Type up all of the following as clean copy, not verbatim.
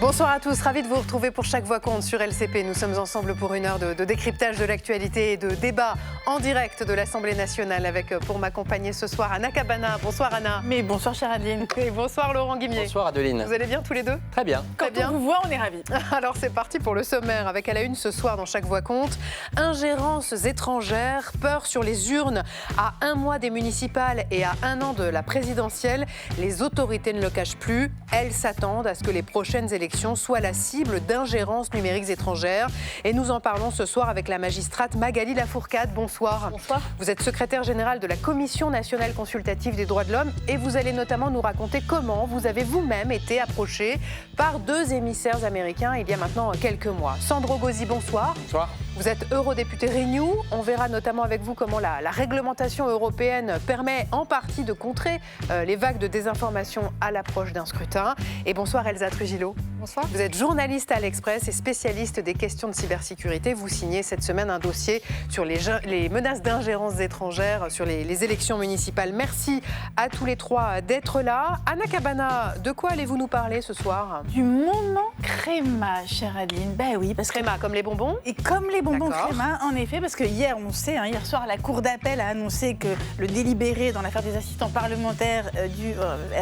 Bonsoir à tous, ravi de vous retrouver pour Chaque Voix compte sur LCP. Nous sommes ensemble pour une heure de décryptage de l'actualité et de débat en direct de l'Assemblée nationale avec, pour m'accompagner ce soir, Anna Cabana. Bonsoir Anna. Mais bonsoir chère Adeline. Et bonsoir Laurent Guimier. Bonsoir Adeline. Vous allez bien tous les deux? Très bien. Quand Très bien. on vous voit, on est ravis. Alors c'est parti pour le sommaire avec à la une ce soir dans Chaque Voix compte. Ingérences étrangères, peur sur les urnes. À un mois des municipales et à un an de la présidentielle, les autorités ne le cachent plus. Elles s'attendent à ce que les prochaines élections soient la cible d'ingérences numériques étrangères. Et nous en parlons ce soir avec la magistrate Magali Lafourcade. Bonsoir. Bonsoir. Vous êtes secrétaire générale de la Commission nationale consultative des droits de l'homme et vous allez notamment nous raconter comment vous avez vous-même été approché par deux émissaires américains il y a maintenant quelques mois. Sandro Gozzi, bonsoir. Bonsoir. Vous êtes eurodéputé Renew. On verra notamment avec vous comment la réglementation européenne permet en partie de contrer les vagues de désinformation à l'approche d'un scrutin. Et bonsoir Elsa Trujillo. Bonsoir. Vous êtes journaliste à l'Express et spécialiste des questions de cybersécurité. Vous signez cette semaine un dossier sur les menaces d'ingérence étrangères sur les élections municipales. Merci à tous les trois d'être là. Anna Cabana, de quoi allez-vous nous parler ce soir? Du moment Créma, chère Adeline. Ben oui, parce que... Créma, comme les bonbons? Et comme les bonbons D'accord. Créma, en effet, parce que hier, on sait, hier soir, la Cour d'appel a annoncé que le délibéré dans l'affaire des assistants parlementaires du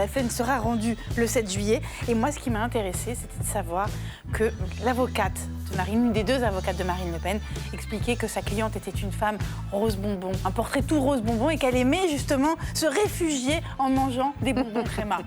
FN sera rendu le 7 juillet. Et moi, ce qui m'a intéressée, c'était de savoir que l'avocate de Marine, une des deux avocates de Marine Le Pen, expliquait que sa cliente était une femme rose bonbon, un portrait tout rose bonbon, et qu'elle aimait justement se réfugier en mangeant des bonbons Créma.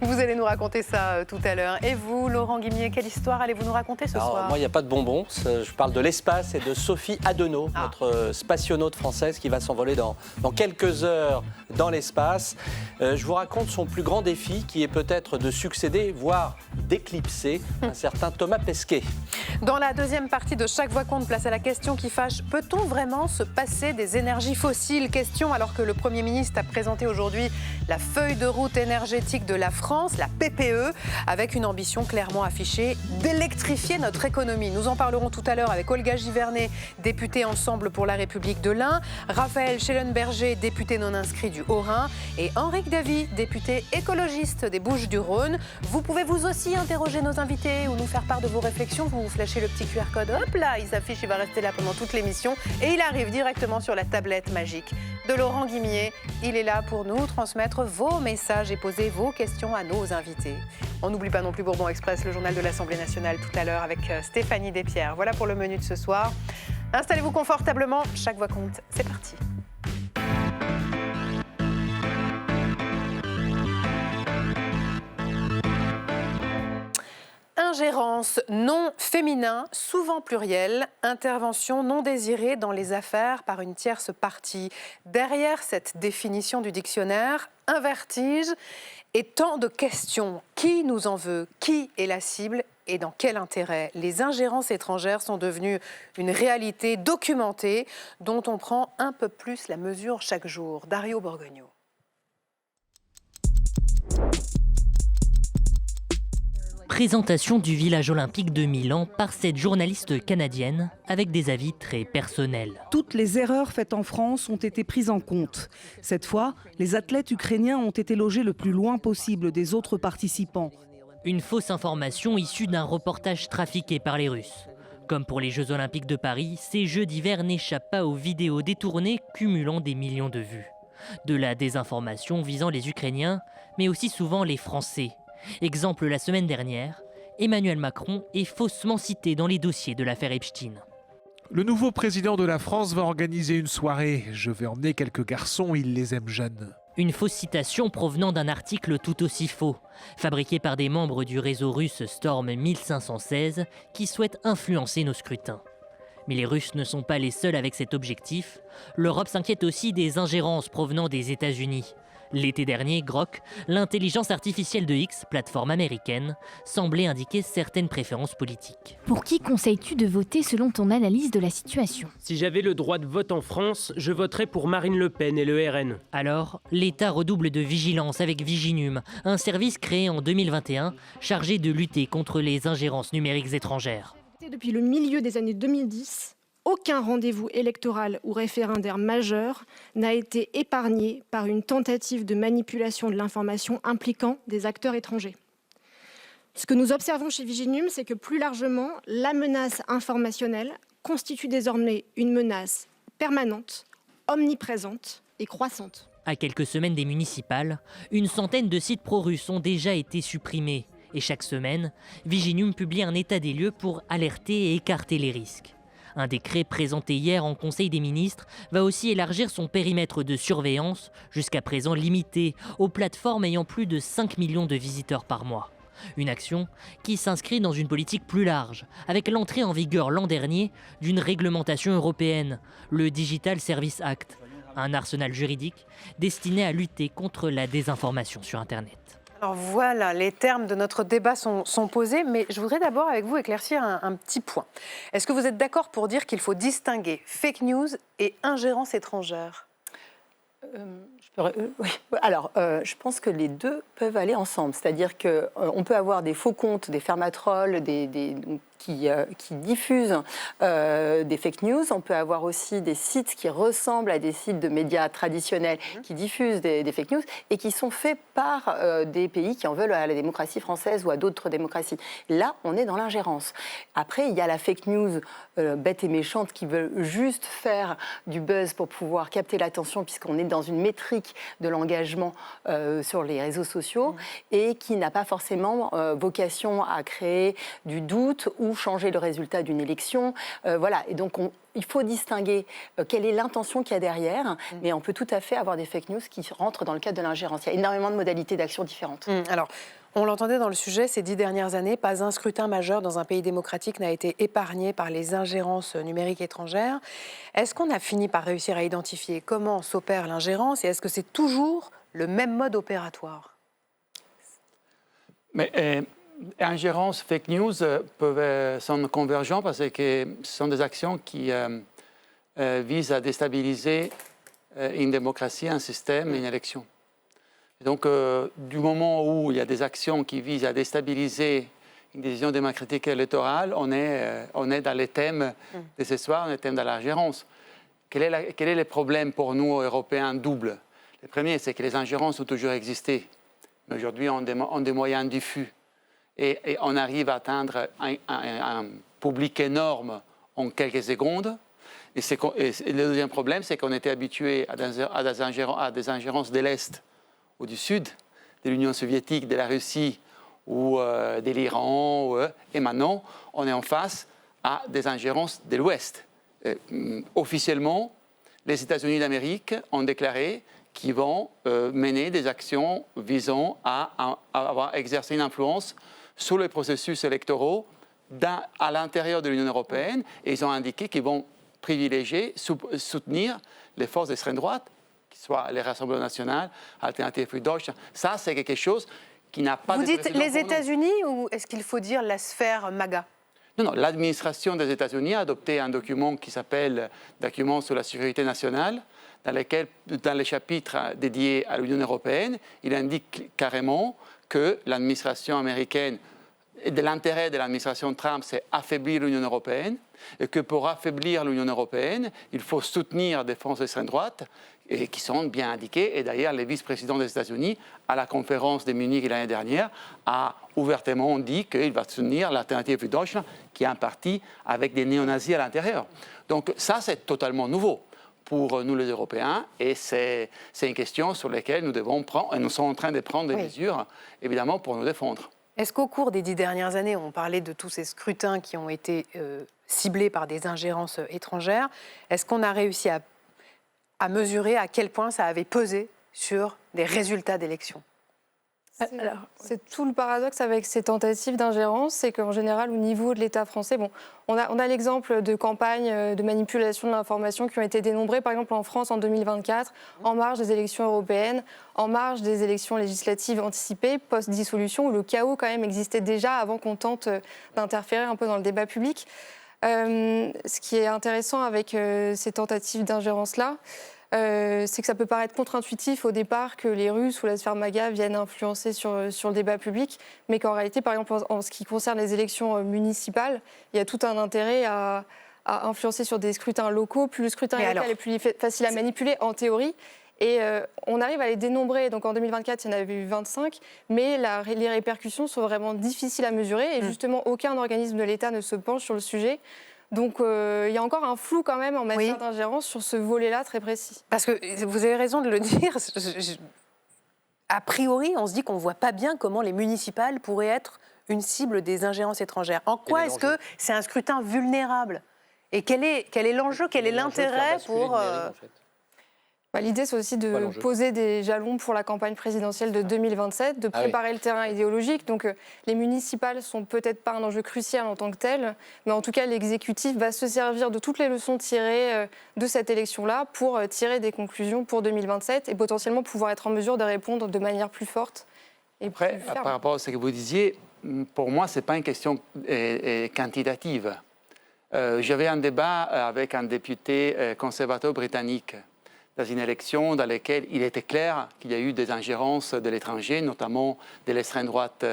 Vous allez nous raconter ça tout à l'heure. Et vous, Laurent Guimier, quelle histoire allez-vous nous raconter ce soir? Moi, il n'y a pas de bonbons. Je parle de l'espace et de Sophie Adenau, notre spationaute française qui va s'envoler dans quelques heures dans l'espace. Je vous raconte son plus grand défi qui est peut-être de succéder, voire d'éclipser un certain Thomas Pesquet. Dans la deuxième partie de Chaque Voix compte, place à la question qui fâche. Peut-on vraiment se passer des énergies fossiles? Question alors que le Premier ministre a présenté aujourd'hui la feuille de route énergétique de la France, la PPE, avec une ambition clairement affichée d'électrifier notre économie. Nous en parlerons tout à l'heure avec Olga Givernet, députée Ensemble pour la République de l'Ain, Raphaël Schellenberger, député non inscrit du Haut-Rhin, et Henrique Davy, député écologiste des Bouches-du-Rhône. Vous pouvez vous aussi interroger nos invités ou nous faire part de vos réflexions. Vous flashez le petit QR code, hop là, il s'affiche, il va rester là pendant toute l'émission et il arrive directement sur la tablette magique de Laurent Guimier. Il est là pour nous transmettre vos messages et poser vos questions à nos invités. On n'oublie pas non plus Bourbon Express, le journal de l'Assemblée nationale tout à l'heure avec Stéphanie Despierres. Voilà pour le menu de ce soir. Installez-vous confortablement, Chaque Voix compte, c'est parti. Ingérence, nom féminin, souvent pluriel, intervention non désirée dans les affaires par une tierce partie. Derrière cette définition du dictionnaire, un vertige et tant de questions. Qui nous en veut? Qui est la cible? Et dans quel intérêt? Les ingérences étrangères sont devenues une réalité documentée dont on prend un peu plus la mesure chaque jour. Dario Borgogno. Présentation du village olympique de Milan par cette journaliste canadienne avec des avis très personnels. Toutes les erreurs faites en France ont été prises en compte. Cette fois, les athlètes ukrainiens ont été logés le plus loin possible des autres participants. Une fausse information issue d'un reportage trafiqué par les Russes. Comme pour les Jeux olympiques de Paris, ces Jeux d'hiver n'échappent pas aux vidéos détournées cumulant des millions de vues. De la désinformation visant les Ukrainiens, mais aussi souvent les Français. Exemple la semaine dernière, Emmanuel Macron est faussement cité dans les dossiers de l'affaire Epstein. Le nouveau président de la France va organiser une soirée. Je vais emmener quelques garçons, ils les aiment jeunes. Une fausse citation provenant d'un article tout aussi faux, fabriqué par des membres du réseau russe Storm 1516 qui souhaitent influencer nos scrutins. Mais les Russes ne sont pas les seuls avec cet objectif. L'Europe s'inquiète aussi des ingérences provenant des États-Unis. L'été dernier, Grok, l'intelligence artificielle de X, plateforme américaine, semblait indiquer certaines préférences politiques. Pour qui conseilles-tu de voter selon ton analyse de la situation? Si j'avais le droit de vote en France, je voterais pour Marine Le Pen et le RN. Alors, l'État redouble de vigilance avec Viginum, un service créé en 2021 chargé de lutter contre les ingérences numériques étrangères. Depuis le milieu des années 2010, aucun rendez-vous électoral ou référendaire majeur n'a été épargné par une tentative de manipulation de l'information impliquant des acteurs étrangers. Ce que nous observons chez Viginum, c'est que plus largement, la menace informationnelle constitue désormais une menace permanente, omniprésente et croissante. À quelques semaines des municipales, une centaine de sites pro-russes ont déjà été supprimés. Et chaque semaine, Viginum publie un état des lieux pour alerter et écarter les risques. Un décret présenté hier en Conseil des ministres va aussi élargir son périmètre de surveillance, jusqu'à présent limité aux plateformes ayant plus de 5 millions de visiteurs par mois. Une action qui s'inscrit dans une politique plus large, avec l'entrée en vigueur l'an dernier d'une réglementation européenne, le Digital Services Act, un arsenal juridique destiné à lutter contre la désinformation sur Internet. Alors voilà, les termes de notre débat sont posés, mais je voudrais d'abord avec vous éclaircir un petit point. Est-ce que vous êtes d'accord pour dire qu'il faut distinguer fake news et ingérence étrangère ? Oui. Alors, je pense que les deux peuvent aller ensemble. C'est-à-dire qu'on peut avoir des faux comptes, des fermatrolls, qui diffusent des fake news. On peut avoir aussi des sites qui ressemblent à des sites de médias traditionnels qui diffusent des fake news et qui sont faits par des pays qui en veulent à la démocratie française ou à d'autres démocraties. Là, on est dans l'ingérence. Après, il y a la fake news bête et méchante qui veut juste faire du buzz pour pouvoir capter l'attention puisqu'on est dans une métrique de l'engagement sur les réseaux sociaux et qui n'a pas forcément vocation à créer du doute ou changer le résultat d'une élection. Voilà. Et donc, il faut distinguer quelle est l'intention qu'il y a derrière, mais on peut tout à fait avoir des fake news qui rentrent dans le cadre de l'ingérence. Il y a énormément de modalités d'action différentes. Alors, on l'entendait dans le sujet, ces 10 dernières années, pas un scrutin majeur dans un pays démocratique n'a été épargné par les ingérences numériques étrangères. Est-ce qu'on a fini par réussir à identifier comment s'opère l'ingérence et est-ce que c'est toujours le même mode opératoire ? Mais ingérence, fake news sont convergents parce que ce sont des actions qui visent à déstabiliser une démocratie, un système et une élection. Et donc, du moment où il y a des actions qui visent à déstabiliser une décision démocratique électorale, on est dans les thèmes de ce soir, on est thème de l'ingérence. Quel est le problème pour nous, Européens, double ? Le premier, c'est que les ingérences ont toujours existé. Mais aujourd'hui, on a des moyens diffus. Et on arrive à atteindre un public énorme en quelques secondes. Et le deuxième problème, c'est qu'on était habitué à des ingérences de l'Est ou du Sud, de l'Union soviétique, de la Russie ou de l'Iran. Et maintenant, on est en face à des ingérences de l'Ouest. Officiellement, les États-Unis d'Amérique ont déclaré qu'ils vont mener des actions visant à exercer une influence sur les processus électoraux à l'intérieur de l'Union européenne. Et ils ont indiqué qu'ils vont privilégier, soutenir les forces d'extrême droite, qui soient les Rassemblements nationaux, Alternative für Deutschland. Ça, c'est quelque chose qui n'a pas de précédent. Vous dites les États-Unis ou est-ce qu'il faut dire la sphère MAGA ? Non, l'administration des États-Unis a adopté un document qui s'appelle « Document sur la sécurité nationale », dans lequel, dans les chapitres dédiés à l'Union européenne, il indique carrément que l'administration américaine, de l'intérêt de l'administration Trump, c'est affaiblir l'Union européenne, et que pour affaiblir l'Union européenne, il faut soutenir des forces d'extrême droite, et qui sont bien indiquées. Et d'ailleurs, le vice-président des États-Unis, à la conférence de Munich l'année dernière, a ouvertement dit qu'il va soutenir l'Alternative für Deutschland, qui est un parti avec des néo-nazis à l'intérieur. Donc ça, c'est totalement nouveau pour nous les Européens, et c'est une question sur laquelle nous devons prendre, et nous sommes en train de prendre des mesures, évidemment, pour nous défendre. Est-ce qu'au cours des 10 dernières années, on parlait de tous ces scrutins qui ont été ciblés par des ingérences étrangères, est-ce qu'on a réussi à mesurer à quel point ça avait pesé sur des résultats d'élections ? C'est tout le paradoxe avec ces tentatives d'ingérence, c'est qu'en général, au niveau de l'État français, on a l'exemple de campagnes de manipulation de l'information qui ont été dénombrées, par exemple en France en 2024, en marge des élections européennes, en marge des élections législatives anticipées, post-dissolution, où le chaos quand même existait déjà avant qu'on tente d'interférer un peu dans le débat public. Ce qui est intéressant avec ces tentatives d'ingérence-là, c'est que ça peut paraître contre-intuitif au départ que les Russes ou la sphère MAGA viennent influencer sur le débat public, mais qu'en réalité, par exemple, en ce qui concerne les élections municipales, il y a tout un intérêt à influencer sur des scrutins locaux. Plus le scrutin est local et plus il est facile à manipuler, en théorie. Et on arrive à les dénombrer. Donc en 2024, il y en avait eu 25, mais les répercussions sont vraiment difficiles à mesurer. Et justement, aucun organisme de l'État ne se penche sur le sujet. Donc il y a encore un flou quand même en matière d'ingérence sur ce volet-là très précis. Parce que vous avez raison de le dire. A priori, on se dit qu'on ne voit pas bien comment les municipales pourraient être une cible des ingérences étrangères. En quoi est-ce que c'est un scrutin vulnérable? Et quel est l'enjeu, quel est l'intérêt pour... L'idée, c'est aussi de poser des jalons pour la campagne présidentielle de 2027, de préparer le terrain idéologique. Donc, les municipales ne sont peut-être pas un enjeu crucial en tant que tel, mais en tout cas, l'exécutif va se servir de toutes les leçons tirées de cette élection-là pour tirer des conclusions pour 2027 et potentiellement pouvoir être en mesure de répondre de manière plus forte et plus ferme. Par rapport à ce que vous disiez, pour moi, ce n'est pas une question quantitative. J'avais un débat avec un député conservateur britannique dans une élection dans laquelle il était clair qu'il y a eu des ingérences de l'étranger, notamment de l'extrême droite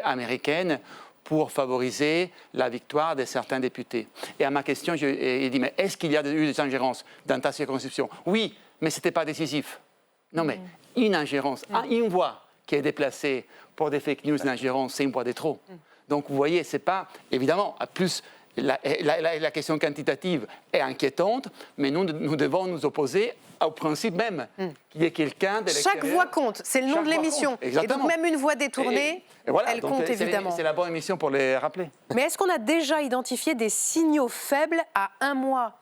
américaine, pour favoriser la victoire de certains députés. Et à ma question, il dit, mais est-ce qu'il y a eu des ingérences dans ta circonscription? Oui, mais ce n'était pas décisif. Non, mais une ingérence, une voix qui est déplacée pour des fake news, une ingérence, c'est une voix de trop. Donc, vous voyez, c'est pas, évidemment, plus... La question quantitative est inquiétante, mais nous devons nous opposer au principe même qu'il y ait quelqu'un de l'extérieur. Chaque voix compte, c'est le nom de l'émission. Et donc même une voix détournée, elle compte évidemment. C'est la bonne émission pour les rappeler. Mais est-ce qu'on a déjà identifié des signaux faibles à un mois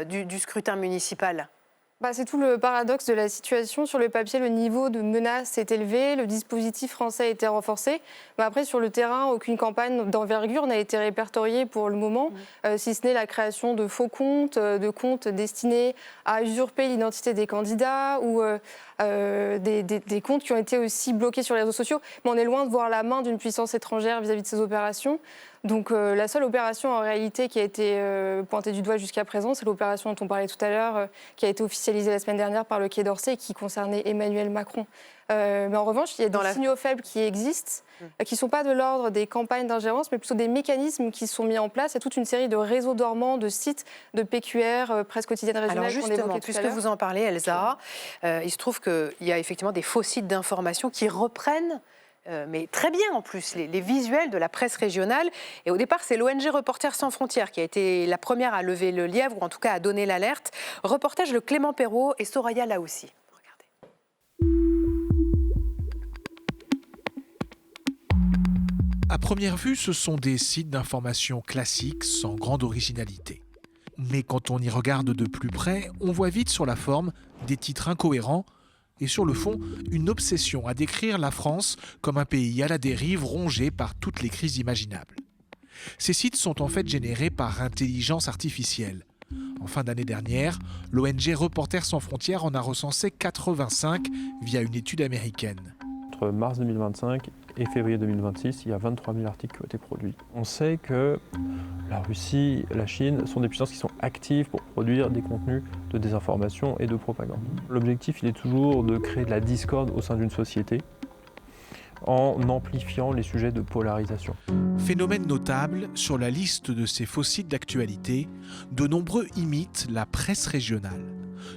du scrutin municipal ? C'est tout le paradoxe de la situation. Sur le papier, le niveau de menace est élevé, le dispositif français a été renforcé. Mais après, sur le terrain, aucune campagne d'envergure n'a été répertoriée pour le moment, si ce n'est la création de faux comptes, de comptes destinés à usurper l'identité des candidats ou des comptes qui ont été aussi bloqués sur les réseaux sociaux. Mais on est loin de voir la main d'une puissance étrangère vis-à-vis de ces opérations. Donc la seule opération en réalité qui a été pointée du doigt jusqu'à présent, c'est l'opération dont on parlait tout à l'heure, qui a été officialisée la semaine dernière par le Quai d'Orsay et qui concernait Emmanuel Macron. Mais en revanche, il y a des signaux faibles qui existent, qui ne sont pas de l'ordre des campagnes d'ingérence, mais plutôt des mécanismes qui sont mis en place. Il y a toute une série de réseaux dormants, de sites, de PQR, presse quotidienne régionale. Alors justement, puisque vous en parlez, Elsa, il se trouve qu'il y a effectivement des faux sites d'information qui reprennent mais très bien en plus, les visuels de la presse régionale. Et au départ, c'est l'ONG Reporters sans frontières qui a été la première à lever le lièvre, ou en tout cas à donner l'alerte. Reportage de Clément Perrault et Soraya Laoussi. Regardez. À première vue, ce sont des sites d'information classiques sans grande originalité. Mais quand on y regarde de plus près, on voit vite sur la forme des titres incohérents et sur le fond, une obsession à décrire la France comme un pays à la dérive rongé par toutes les crises imaginables. Ces sites sont en fait générés par intelligence artificielle. En fin d'année dernière, l'ONG Reporters sans frontières en a recensé 85 via une étude américaine. Entre mars 2025 et février 2026, il y a 23 000 articles qui ont été produits. On sait que la Russie, la Chine sont des puissances qui sont actives pour produire des contenus de désinformation et de propagande. L'objectif, il est toujours de créer de la discorde au sein d'une société en amplifiant les sujets de polarisation. Phénomène notable, sur la liste de ces faux sites d'actualité, de nombreux imitent la presse régionale.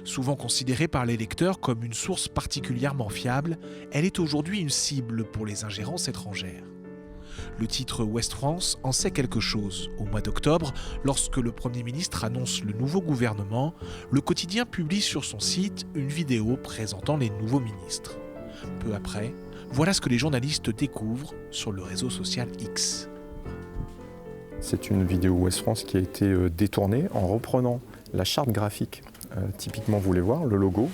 Souvent considérée par les lecteurs comme une source particulièrement fiable, elle est aujourd'hui une cible pour les ingérences étrangères. Le titre Ouest France en sait quelque chose. Au mois d'octobre, lorsque le Premier ministre annonce le nouveau gouvernement, le quotidien publie sur son site une vidéo présentant les nouveaux ministres. Peu après, voilà ce que les journalistes découvrent sur le réseau social X. C'est une vidéo Ouest France qui a été détournée en reprenant la charte graphique. Typiquement, vous voulez voir le logo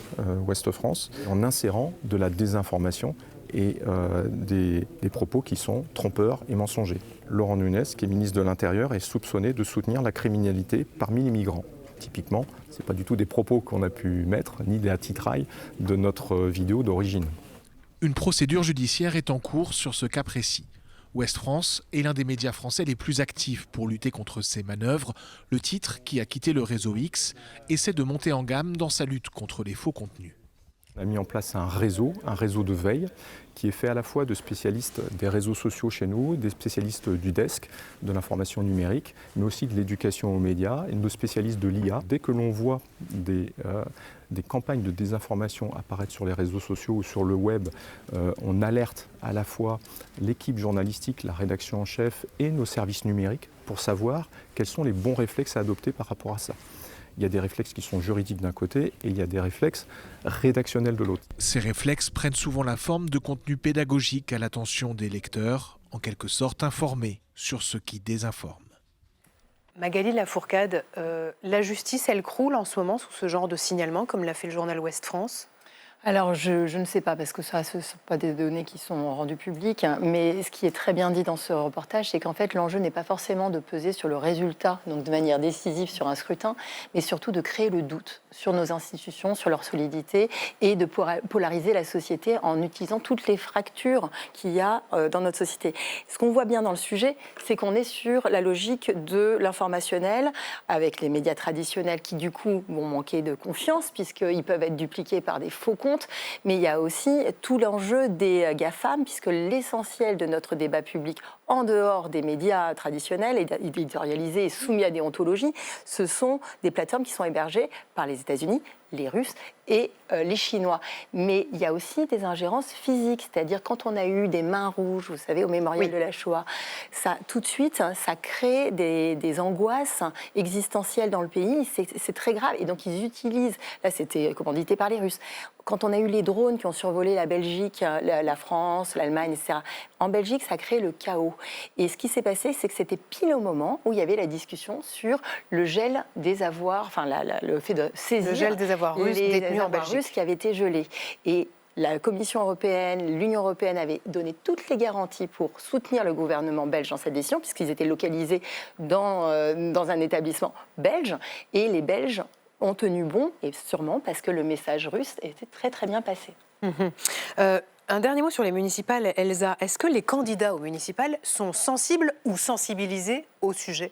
Ouest France, en insérant de la désinformation et des propos qui sont trompeurs et mensongers. Laurent Nunez, qui est ministre de l'Intérieur, est soupçonné de soutenir la criminalité parmi les migrants. Typiquement, ce n'est pas du tout des propos qu'on a pu mettre, ni des attirails de notre vidéo d'origine. Une procédure judiciaire est en cours sur ce cas précis. Ouest France est l'un des médias français les plus actifs pour lutter contre ces manœuvres. Le titre, qui a quitté le réseau X, essaie de monter en gamme dans sa lutte contre les faux contenus. On a mis en place un réseau de veille qui est fait à la fois de spécialistes des réseaux sociaux chez nous, des spécialistes du desk, de l'information numérique, mais aussi de l'éducation aux médias et de spécialistes de l'IA. Dès que l'on voit des campagnes de désinformation apparaître sur les réseaux sociaux ou sur le web, on alerte à la fois l'équipe journalistique, la rédaction en chef et nos services numériques pour savoir quels sont les bons réflexes à adopter par rapport à ça. Il y a des réflexes qui sont juridiques d'un côté et il y a des réflexes rédactionnels de l'autre. Ces réflexes prennent souvent la forme de contenus pédagogiques à l'attention des lecteurs, en quelque sorte informés sur ce qui désinforme. Magali Lafourcade, la justice, elle croule en ce moment sous ce genre de signalement, comme l'a fait le journal Ouest France ? Alors, je ne sais pas, parce que ça, ce ne sont pas des données qui sont rendues publiques, mais ce qui est très bien dit dans ce reportage, c'est qu'en fait, l'enjeu n'est pas forcément de peser sur le résultat, donc de manière décisive sur un scrutin, mais surtout de créer le doute sur nos institutions, sur leur solidité, et de polariser la société en utilisant toutes les fractures qu'il y a dans notre société. Ce qu'on voit bien dans le sujet, c'est qu'on est sur la logique de l'informationnel, avec les médias traditionnels qui, du coup, vont manquer de confiance, puisqu'ils peuvent être dupliqués par des faux comptes. Mais il y a aussi tout l'enjeu des GAFAM, puisque l'essentiel de notre débat public, en dehors des médias traditionnels, éditorialisés et soumis à déontologie, ce sont des plateformes qui sont hébergées par les États-Unis, les Russes et les Chinois. Mais il y a aussi des ingérences physiques, c'est-à-dire quand on a eu des mains rouges, vous savez, au mémorial de la Shoah, ça, tout de suite, ça crée des angoisses existentielles dans le pays, c'est très grave. Et donc ils utilisent, là c'était commandité par les Russes, quand on a eu les drones qui ont survolé la Belgique, la France, l'Allemagne, etc., en Belgique, ça a créé le chaos. Et ce qui s'est passé, c'est que c'était pile au moment où il y avait la discussion sur le gel des avoirs, enfin le fait de saisir le gel des avoirs russes détenus en Belgique, russes qui avaient été gelés. Et la Commission européenne, l'Union européenne avaient donné toutes les garanties pour soutenir le gouvernement belge dans cette décision, puisqu'ils étaient localisés dans un établissement belge, et les Belges ont tenu bon, et sûrement parce que le message russe était très très bien passé. Un dernier mot sur les municipales, Elsa. Est-ce que les candidats aux municipales sont sensibles ou sensibilisés au sujet ?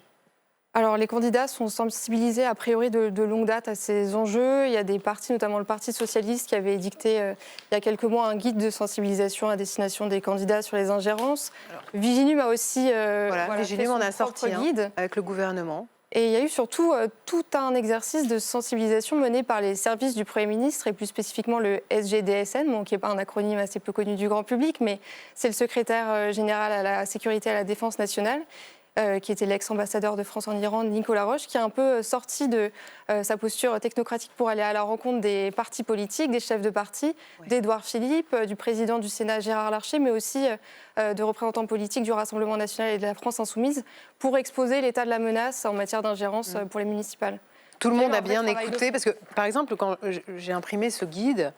Alors, les candidats sont sensibilisés a priori de longue date à ces enjeux. Il y a des partis, notamment le Parti socialiste, qui avait édicté il y a quelques mois un guide de sensibilisation à destination des candidats sur les ingérences. Viginum a aussi Viginum en a sorti guide avec le gouvernement. Et il y a eu surtout tout un exercice de sensibilisation mené par les services du Premier ministre et plus spécifiquement le SGDSN, qui n'est pas un acronyme assez peu connu du grand public, mais c'est le secrétaire général à la sécurité et à la défense nationale, qui était l'ex-ambassadeur de France en Iran, Nicolas Roche, qui a un peu sorti de sa posture technocratique pour aller à la rencontre des partis politiques, des chefs de parti, d'Édouard Philippe, du président du Sénat Gérard Larcher, mais aussi de représentants politiques du Rassemblement national et de la France insoumise, pour exposer l'état de la menace en matière d'ingérence pour les municipales. Tout le monde a bien écouté, parce que, par exemple, quand j'ai imprimé ce guide,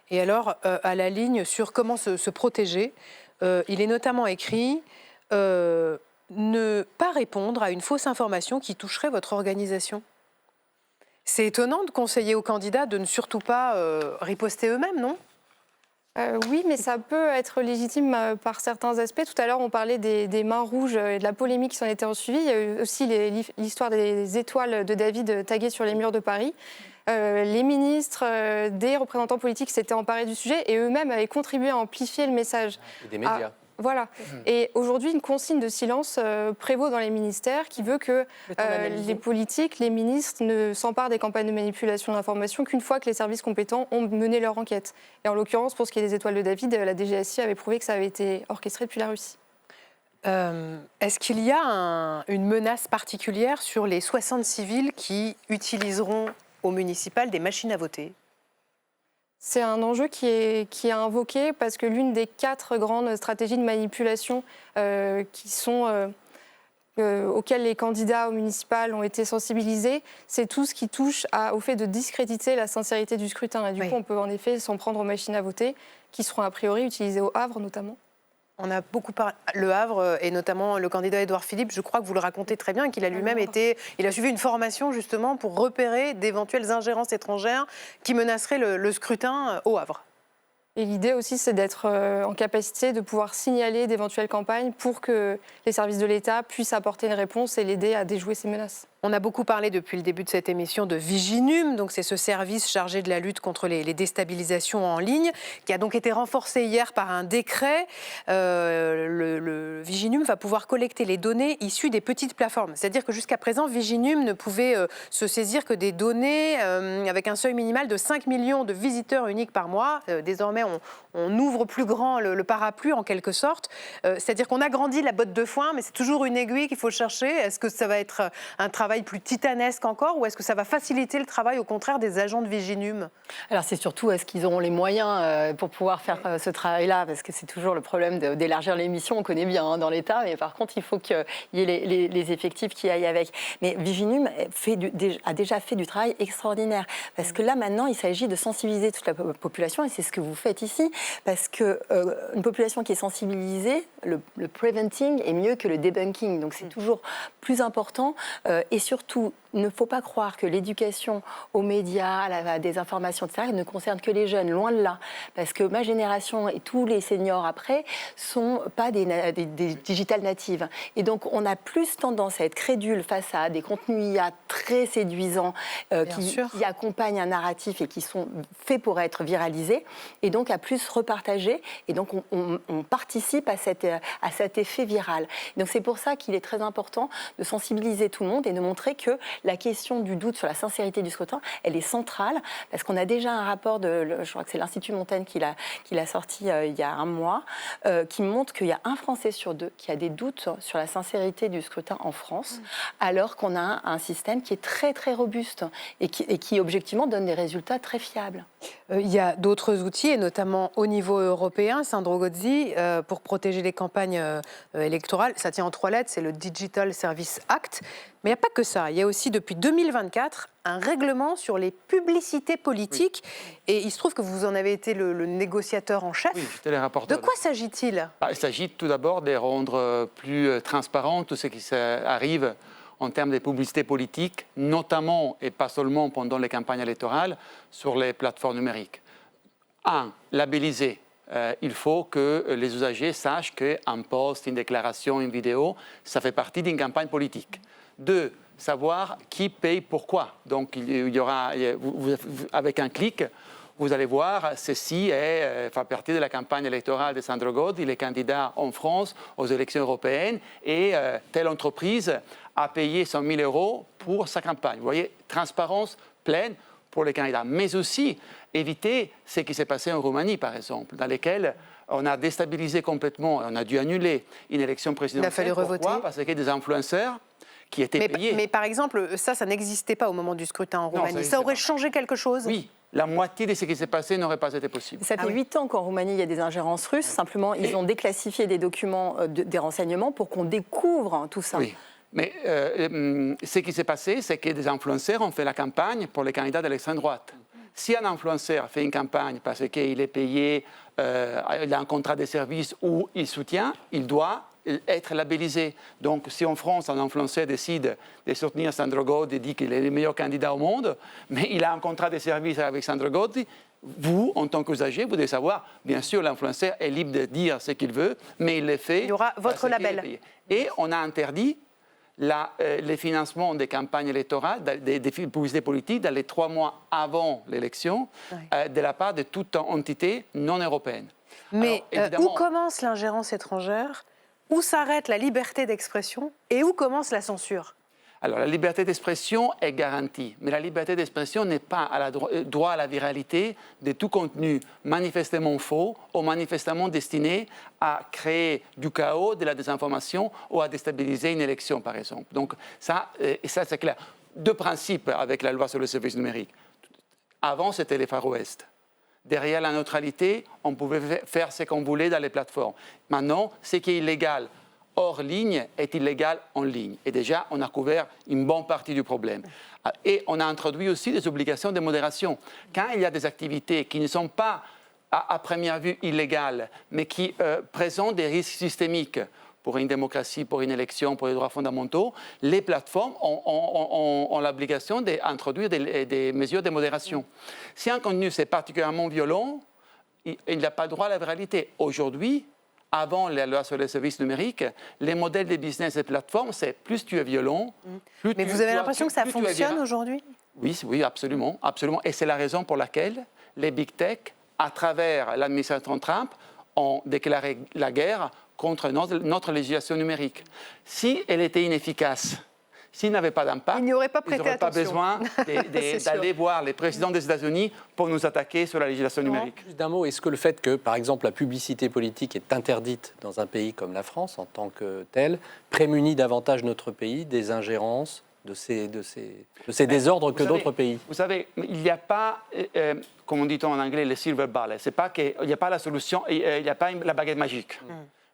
et alors, à la ligne sur comment se protéger, il est notamment écrit... ne pas répondre à une fausse information qui toucherait votre organisation. C'est étonnant de conseiller aux candidats de ne surtout pas riposter eux-mêmes, non ? Oui, mais ça peut être légitime par certains aspects. Tout à l'heure, on parlait des mains rouges et de la polémique qui s'en était ensuivie. Il y a eu aussi l'histoire des étoiles de David taguées sur les murs de Paris. Les ministres, des représentants politiques s'étaient emparés du sujet et eux-mêmes avaient contribué à amplifier le message. Et des médias. Voilà. Et aujourd'hui, une consigne de silence prévaut dans les ministères qui veut que les politiques, les ministres ne s'emparent des campagnes de manipulation de l'information qu'une fois que les services compétents ont mené leur enquête. Et en l'occurrence, pour ce qui est des étoiles de David, la DGSI avait prouvé que ça avait été orchestré depuis la Russie. Est-ce qu'il y a une menace particulière sur les 60 civils qui utiliseront au municipal des machines à voter ? C'est un enjeu qui est invoqué parce que l'une des 4 grandes stratégies de manipulation auxquelles les candidats au municipal ont été sensibilisés, c'est tout ce qui touche au fait de discréditer la sincérité du scrutin. Et du coup, on peut en effet s'en prendre aux machines à voter qui seront a priori utilisées au Havre notamment. On a beaucoup parlé Le Havre et notamment le candidat Édouard Philippe. Je crois que vous le racontez très bien, qu'il a lui-même il a suivi une formation justement pour repérer d'éventuelles ingérences étrangères qui menaceraient le scrutin au Havre. Et l'idée aussi, c'est d'être en capacité de pouvoir signaler d'éventuelles campagnes pour que les services de l'État puissent apporter une réponse et l'aider à déjouer ces menaces. On a beaucoup parlé depuis le début de cette émission de Viginum, donc c'est ce service chargé de la lutte contre les déstabilisations en ligne, qui a donc été renforcé hier par un décret. Le Viginum va pouvoir collecter les données issues des petites plateformes. C'est-à-dire que jusqu'à présent, Viginum ne pouvait se saisir que des données avec un seuil minimal de 5 millions de visiteurs uniques par mois. Désormais, on ouvre plus grand le parapluie en quelque sorte. C'est-à-dire qu'on agrandit la botte de foin, mais c'est toujours une aiguille qu'il faut chercher. Est-ce que ça va être un travail plus titanesque encore, ou est-ce que ça va faciliter le travail, au contraire, des agents de Viginum? Alors c'est surtout, est-ce qu'ils auront les moyens pour pouvoir faire ce travail-là? Parce que c'est toujours le problème d'élargir les missions, on connaît bien dans l'État, mais par contre, il faut qu'il y ait les effectifs qui aillent avec. Mais Viginum a déjà fait du travail extraordinaire, parce que là, maintenant, il s'agit de sensibiliser toute la population, et c'est ce que vous faites ici, parce qu'une population qui est sensibilisée, le preventing est mieux que le debunking, donc c'est toujours plus important, et surtout, il ne faut pas croire que l'éducation aux médias, à la désinformation, etc., ne concerne que les jeunes, loin de là. Parce que ma génération et tous les seniors après ne sont pas des digital natives. Et donc, on a plus tendance à être crédule face à des contenus IA très séduisants qui accompagnent un narratif et qui sont faits pour être viralisés, et donc à plus repartager. Et donc, on participe à cet effet viral. Donc, c'est pour ça qu'il est très important de sensibiliser tout le monde et de montrer que la question du doute sur la sincérité du scrutin, elle est centrale, parce qu'on a déjà un rapport je crois que c'est l'Institut Montaigne qui l'a sorti il y a un mois, qui montre qu'il y a un Français sur deux qui a des doutes sur la sincérité du scrutin en France, alors qu'on a un système qui est très très robuste et qui objectivement donne des résultats très fiables. Il y a d'autres outils, et notamment au niveau européen, Sandro Gozzi, pour protéger les campagnes électorales. Ça tient en 3 lettres, c'est le Digital Service Act. Mais il n'y a pas que ça. Il y a aussi, depuis 2024, un règlement sur les publicités politiques. Oui. Et il se trouve que vous en avez été le négociateur en chef. Oui, j'étais le rapporteur. De quoi s'agit-il ? Il s'agit tout d'abord de rendre plus transparent tout ce qui arrive en termes de publicité politique, notamment et pas seulement pendant les campagnes électorales, sur les plateformes numériques. Labelliser. Il faut que les usagers sachent qu'un post, une déclaration, une vidéo, ça fait partie d'une campagne politique. 2, savoir qui paye pourquoi. Donc, il y aura, avec un clic, vous allez voir, ceci fait partie de la campagne électorale de Sandro Gozzi, il est candidat en France aux élections européennes, et telle entreprise a payé 100 000 € pour sa campagne. Vous voyez, transparence pleine pour les candidats. Mais aussi, éviter ce qui s'est passé en Roumanie, par exemple, dans lesquels on a déstabilisé complètement, on a dû annuler une élection présidentielle. Il a fallu revoter. Pourquoi ? Parce qu'il y a des influenceurs qui étaient payés. Mais par exemple, ça n'existait pas au moment du scrutin en Roumanie. Non, ça aurait changé quelque chose ? Oui. La moitié de ce qui s'est passé n'aurait pas été possible. Ça fait 8 ans qu'en Roumanie, il y a des ingérences russes. Simplement, ils ont déclassifié des documents, des renseignements pour qu'on découvre tout ça. Oui. Mais ce qui s'est passé, c'est que des influenceurs ont fait la campagne pour les candidats de l'extrême droite. Si un influenceur fait une campagne parce qu'il est payé, il a un contrat de service ou il soutient, il doit être labellisé. Donc, si en France, un influenceur décide de soutenir Sandro Gozzi et dit qu'il est le meilleur candidat au monde, mais il a un contrat de service avec Sandro Gozzi, vous, en tant qu'usager, vous devez savoir, bien sûr, l'influenceur est libre de dire ce qu'il veut, mais il le fait. Il y aura votre label. Et on a interdit les financements des campagnes électorales, des publicités politiques, dans les 3 mois avant l'élection, de la part de toute entité non européenne. Mais où commence l'ingérence étrangère ? Où s'arrête la liberté d'expression et où commence la censure ? Alors, la liberté d'expression est garantie, mais la liberté d'expression n'est pas droit à la viralité de tout contenu manifestement faux ou manifestement destiné à créer du chaos, de la désinformation ou à déstabiliser une élection, par exemple. Donc, ça c'est clair. 2 principes avec la loi sur le service numérique. Avant, c'était les Far West. Derrière la neutralité, on pouvait faire ce qu'on voulait dans les plateformes. Maintenant, ce qui est illégal hors ligne est illégal en ligne. Et déjà, on a couvert une bonne partie du problème. Et on a introduit aussi des obligations de modération. Quand il y a des activités qui ne sont pas, à première vue, illégales, mais qui présentent des risques systémiques pour une démocratie, pour une élection, pour les droits fondamentaux, les plateformes ont l'obligation d'introduire des mesures de modération. Si un contenu est particulièrement violent, il n'a pas droit à la viralité. Aujourd'hui, avant la loi sur les services numériques, les modèles de business et plateformes, c'est plus tu es violent, plus Mais vous avez l'impression que ça fonctionne aujourd'hui? Oui, absolument, absolument. Et c'est la raison pour laquelle les big tech, à travers l'administration Trump, ont déclaré la guerre contre notre législation numérique. Si elle était inefficace, s'il n'avait pas d'impact, ils n'auraient pas besoin d'aller voir les présidents des États-Unis pour nous attaquer sur la législation numérique. Juste d'un mot, est-ce que le fait que, par exemple, la publicité politique est interdite dans un pays comme la France, en tant que telle, prémunit davantage notre pays des ingérences, de ces désordres que d'autres pays? Vous savez, il n'y a pas, comme on dit en anglais, le silver bullet. C'est pas qu'il n'y a pas la solution, il n'y a pas la baguette magique.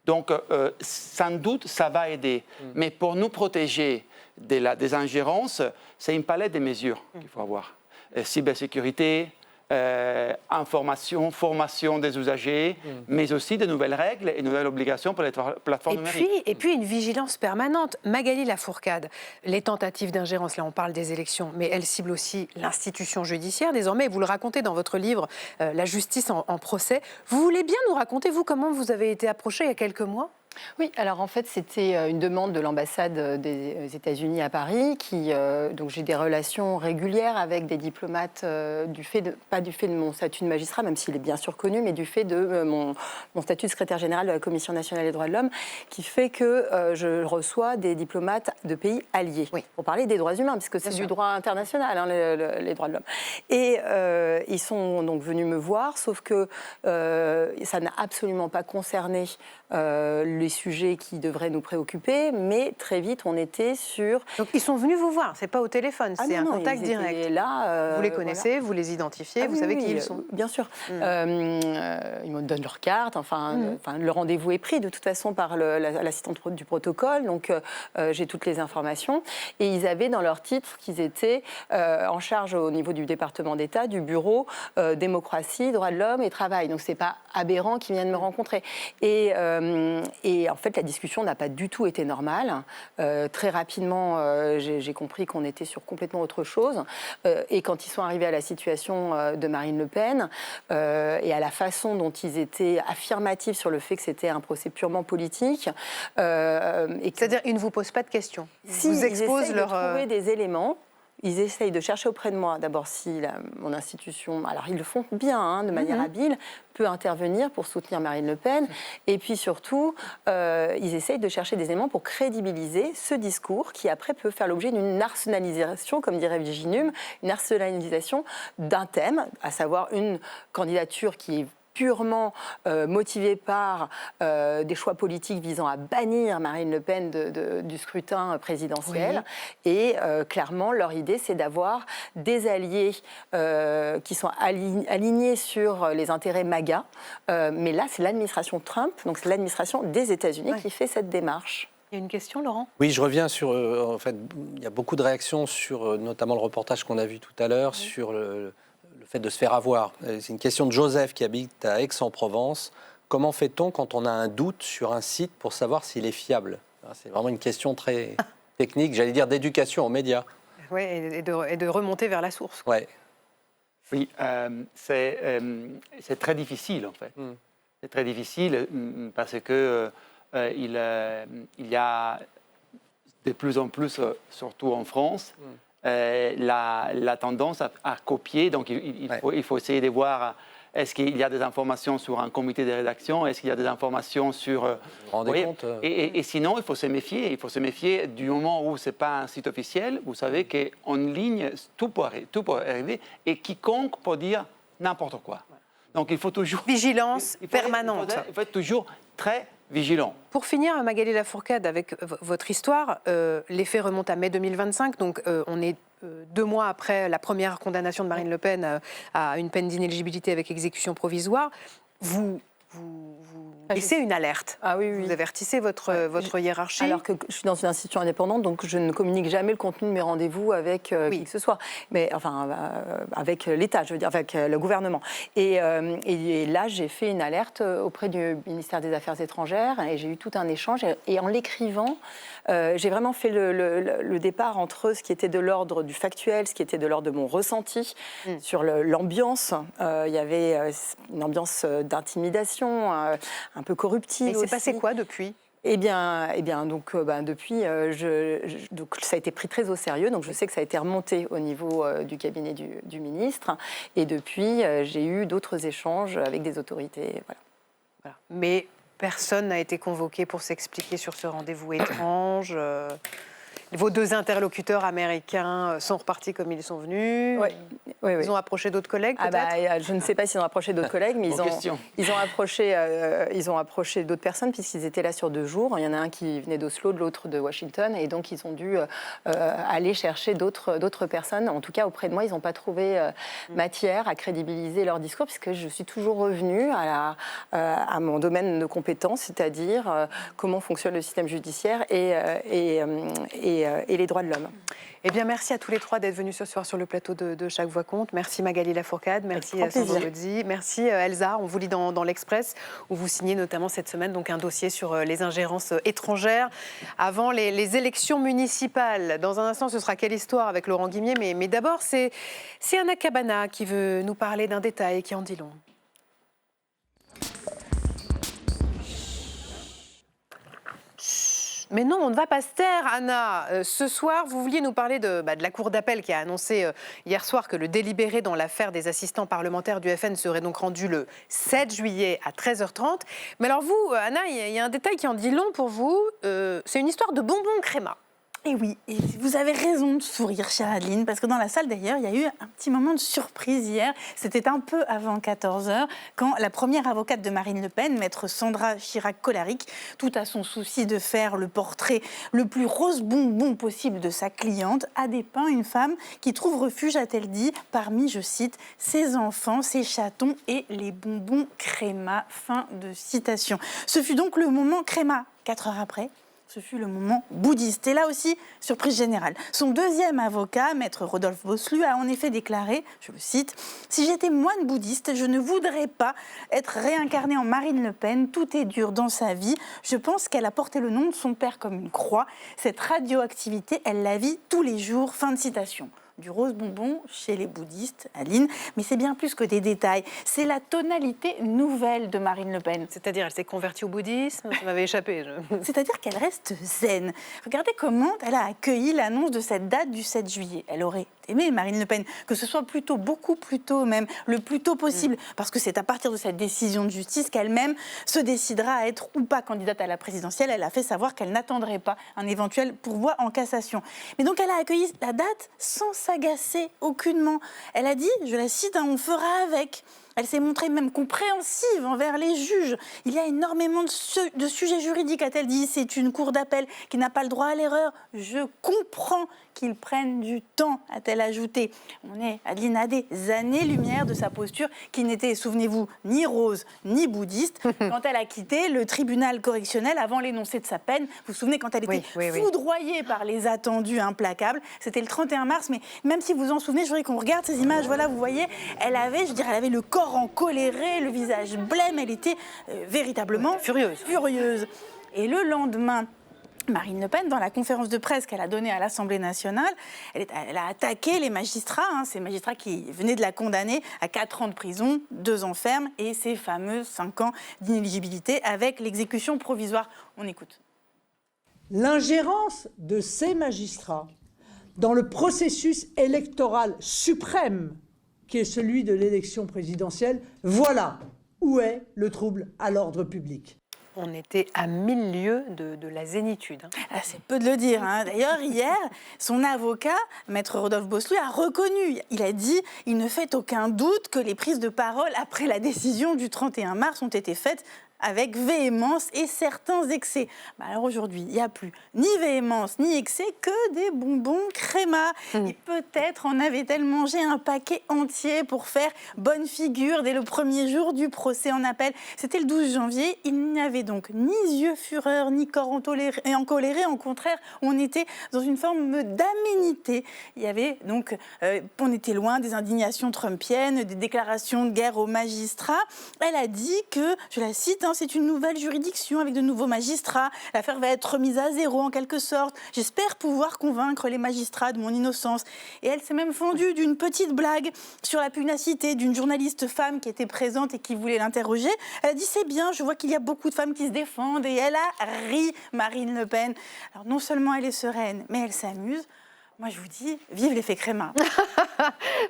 Donc, sans doute, ça va aider. Mais pour nous protéger des ingérences, c'est une palette de mesures qu'il faut avoir. Cybersécurité, information, formation des usagers, mais aussi de nouvelles règles et de nouvelles obligations pour les plateformes numériques. Et puis une vigilance permanente. Magali Lafourcade, les tentatives d'ingérence, là on parle des élections, mais elles ciblent aussi l'institution judiciaire désormais. Vous le racontez dans votre livre, La justice en procès. Vous voulez bien nous raconter, vous, comment vous avez été approché il y a quelques mois ? Oui, alors en fait, c'était une demande de l'ambassade des États-Unis à Paris. Donc j'ai des relations régulières avec des diplomates, pas du fait de mon statut de magistrat, même s'il est bien sûr connu, mais du fait de mon statut de secrétaire général de la Commission nationale des droits de l'homme, qui fait que je reçois des diplomates de pays alliés, pour parler des droits humains, puisque c'est du droit international, hein, les droits de l'homme. Et ils sont donc venus me voir, sauf que ça n'a absolument pas concerné les sujets qui devraient nous préoccuper, mais très vite on était sur... Donc ils sont venus vous voir, c'est pas au téléphone, c'est un contact direct. Là, vous les connaissez, voilà. Vous les identifiez, vous savez qui ils sont. Bien sûr. Ils me donnent leur carte, le rendez-vous est pris de toute façon par l'assistante du protocole, donc j'ai toutes les informations. Et ils avaient dans leur titre qu'ils étaient en charge au niveau du département d'État, du bureau démocratie, droits de l'homme et travail. Donc c'est pas aberrant qu'ils viennent me rencontrer. Et en fait, la discussion n'a pas du tout été normale. Très rapidement, j'ai compris qu'on était sur complètement autre chose. Et quand ils sont arrivés à la situation de Marine Le Pen et à la façon dont ils étaient affirmatifs sur le fait que c'était un procès purement politique... C'est-à-dire, ils ne vous posent pas de questions. Si, ils essayent de trouver des éléments. Ils essayent de chercher auprès de moi, d'abord, si mon institution, alors ils le font bien, de manière habile, peut intervenir pour soutenir Marine Le Pen. Et puis surtout, ils essayent de chercher des éléments pour crédibiliser ce discours qui, après, peut faire l'objet d'une arsenalisation, comme dirait Virginum, une arsenalisation d'un thème, à savoir une candidature qui est purement motivés par des choix politiques visant à bannir Marine Le Pen du scrutin présidentiel. Oui. Et clairement, leur idée, c'est d'avoir des alliés qui sont alignés sur les intérêts MAGA. Mais là, c'est l'administration Trump, donc c'est l'administration des États-Unis qui fait cette démarche. Il y a une question, Laurent ? Oui, je reviens sur... en fait, il y a beaucoup de réactions sur notamment le reportage qu'on a vu tout à l'heure, sur le fait de se faire avoir. C'est une question de Joseph qui habite à Aix-en-Provence. Comment fait-on quand on a un doute sur un site pour savoir s'il est fiable ? C'est vraiment une question très technique, j'allais dire d'éducation aux médias. Oui, et de remonter vers la source. Ouais. Oui, c'est très difficile en fait. C'est très difficile parce que il y a de plus en plus, surtout en France, la tendance à copier. Donc, il faut essayer de voir est-ce qu'il y a des informations sur un comité de rédaction, est-ce qu'il y a des informations sur... Vous vous rendez compte et sinon, il faut se méfier. Il faut se méfier du moment où ce n'est pas un site officiel. Vous savez qu'en ligne, tout peut arriver et quiconque peut dire n'importe quoi. Donc, il faut toujours... Vigilance permanente. Il faut être toujours très vigilant. Pour finir, Magali Lafourcade, avec votre histoire, les faits remontent à mai 2025, donc on est 2 mois après la première condamnation de Marine Le Pen à une peine d'inéligibilité avec exécution provisoire. Vous laissez une alerte. Ah oui, oui. Vous avertissez votre hiérarchie. Alors que je suis dans une institution indépendante, donc je ne communique jamais le contenu de mes rendez-vous avec qui que ce soit. Mais enfin, avec l'État, je veux dire, avec le gouvernement. Et là, j'ai fait une alerte auprès du ministère des Affaires étrangères et j'ai eu tout un échange. Et en l'écrivant, j'ai vraiment fait le départ entre ce qui était de l'ordre du factuel, ce qui était de l'ordre de mon ressenti sur l'ambiance. Il y avait une ambiance d'intimidation, informations un peu corruptives. Et il s'est passé quoi depuis ? Eh bien, donc, depuis, donc, ça a été pris très au sérieux. Donc, je sais que ça a été remonté au niveau du cabinet du ministre. Et depuis, j'ai eu d'autres échanges avec des autorités. Voilà. Mais personne n'a été convoqué pour s'expliquer sur ce rendez-vous étrange. Vos 2 interlocuteurs américains sont repartis comme ils sont venus. Oui. Ils ont approché d'autres collègues, peut-être je ne sais pas s'ils ont approché d'autres collègues, mais ils ont approché d'autres personnes puisqu'ils étaient là sur 2 jours. Il y en a un qui venait d'Oslo, l'autre de Washington, et donc ils ont dû aller chercher d'autres personnes. En tout cas, auprès de moi, ils n'ont pas trouvé matière à crédibiliser leur discours puisque je suis toujours revenue à mon domaine de compétence, c'est-à-dire comment fonctionne le système judiciaire et les droits de l'homme. Eh bien, merci à tous les 3 d'être venus ce soir sur le plateau de Chaque Voix Compte. Merci Magali Lafourcade, merci Sandro Bozzi, merci Elsa. On vous lit dans l'Express où vous signez notamment cette semaine donc un dossier sur les ingérences étrangères avant les élections municipales. Dans un instant, ce sera Quelle histoire avec Laurent Guimier, mais d'abord, c'est Anna Cabana qui veut nous parler d'un détail qui en dit long. Mais non, on ne va pas se taire, Anna. Ce soir, vous vouliez nous parler de la Cour d'appel qui a annoncé hier soir que le délibéré dans l'affaire des assistants parlementaires du FN serait donc rendu le 7 juillet à 13h30. Mais alors vous, Anna, il y a un détail qui en dit long pour vous. C'est une histoire de bonbons créma. Et oui, et vous avez raison de sourire, chère Adeline, parce que dans la salle d'ailleurs, il y a eu un petit moment de surprise hier. C'était un peu avant 14h, quand la première avocate de Marine Le Pen, maître Sandra Chirac-Colaric, tout à son souci de faire le portrait le plus rose bonbon possible de sa cliente, a dépeint une femme qui trouve refuge, a-t-elle dit, parmi, je cite, ses enfants, ses chatons et les bonbons créma. Fin de citation. Ce fut donc le moment créma. 4 heures après, ce fut le moment bouddhiste. Et là aussi, surprise générale. Son deuxième avocat, maître Rodolphe Boslu, a en effet déclaré, je le cite, « Si j'étais moine bouddhiste, je ne voudrais pas être réincarné en Marine Le Pen. Tout est dur dans sa vie. Je pense qu'elle a porté le nom de son père comme une croix. Cette radioactivité, elle la vit tous les jours. » Fin de citation. Du rose bonbon chez les bouddhistes, Aline, mais c'est bien plus que des détails. C'est la tonalité nouvelle de Marine Le Pen. C'est-à-dire, elle s'est convertie au bouddhisme, ça m'avait échappé. C'est-à-dire qu'elle reste zen. Regardez comment elle a accueilli l'annonce de cette date du 7 juillet. Elle aurait aimé, Marine Le Pen, que ce soit plutôt, beaucoup plus tôt même, le plus tôt possible, parce que c'est à partir de cette décision de justice qu'elle-même se décidera à être ou pas candidate à la présidentielle. Elle a fait savoir qu'elle n'attendrait pas un éventuel pourvoi en cassation. Mais donc elle a accueilli la date sans s'agacer aucunement. Elle a dit, je la cite, on fera avec. Elle s'est montrée même compréhensive envers les juges. Il y a énormément de sujets juridiques, a-t-elle dit. C'est une cour d'appel qui n'a pas le droit à l'erreur. Je comprends qu'ils prennent du temps, a-t-elle ajouté. On est, Adeline, à des années-lumière de sa posture qui n'était, souvenez-vous, ni rose ni bouddhiste quand elle a quitté le tribunal correctionnel avant l'énoncé de sa peine. Vous vous souvenez quand elle était foudroyée par les attendus implacables. C'était le 31 mars, mais même si vous vous en souvenez, je voudrais qu'on regarde ces images. Voilà, vous voyez, elle avait le corps encoléré, le visage blême, elle était véritablement furieuse. Et le lendemain, Marine Le Pen, dans la conférence de presse qu'elle a donnée à l'Assemblée nationale, elle a attaqué les magistrats, ces magistrats qui venaient de la condamner à 4 ans de prison, 2 ans ferme et ces fameux 5 ans d'inéligibilité avec l'exécution provisoire. On écoute. L'ingérence de ces magistrats dans le processus électoral suprême qui est celui de l'élection présidentielle, voilà où est le trouble à l'ordre public. On était à 1000 lieues de la zénitude. C'est peu de le dire. D'ailleurs, hier, son avocat, maître Rodolphe Boslu, a reconnu. Il a dit « Il ne fait aucun doute que les prises de parole après la décision du 31 mars ont été faites avec véhémence et certains excès. » Alors aujourd'hui, il n'y a plus ni véhémence ni excès que des bonbons créma. Et peut-être en avait-elle mangé un paquet entier pour faire bonne figure dès le premier jour du procès en appel. C'était le 12 janvier. Il n'y avait donc ni yeux fureurs, ni corps encoléré. En contraire, on était dans une forme d'aménité. Il y avait donc, on était loin des indignations trumpiennes, des déclarations de guerre aux magistrats. Elle a dit que, je la cite, bien, c'est une nouvelle juridiction avec de nouveaux magistrats. L'affaire va être remise à zéro en quelque sorte. J'espère pouvoir convaincre les magistrats de mon innocence. Et elle s'est même fendue d'une petite blague sur la pugnacité d'une journaliste femme qui était présente et qui voulait l'interroger. Elle a dit, c'est bien, je vois qu'il y a beaucoup de femmes qui se défendent. Et elle a ri, Marine Le Pen. Alors non seulement elle est sereine, mais elle s'amuse. Moi, je vous dis, vive l'effet Crémin.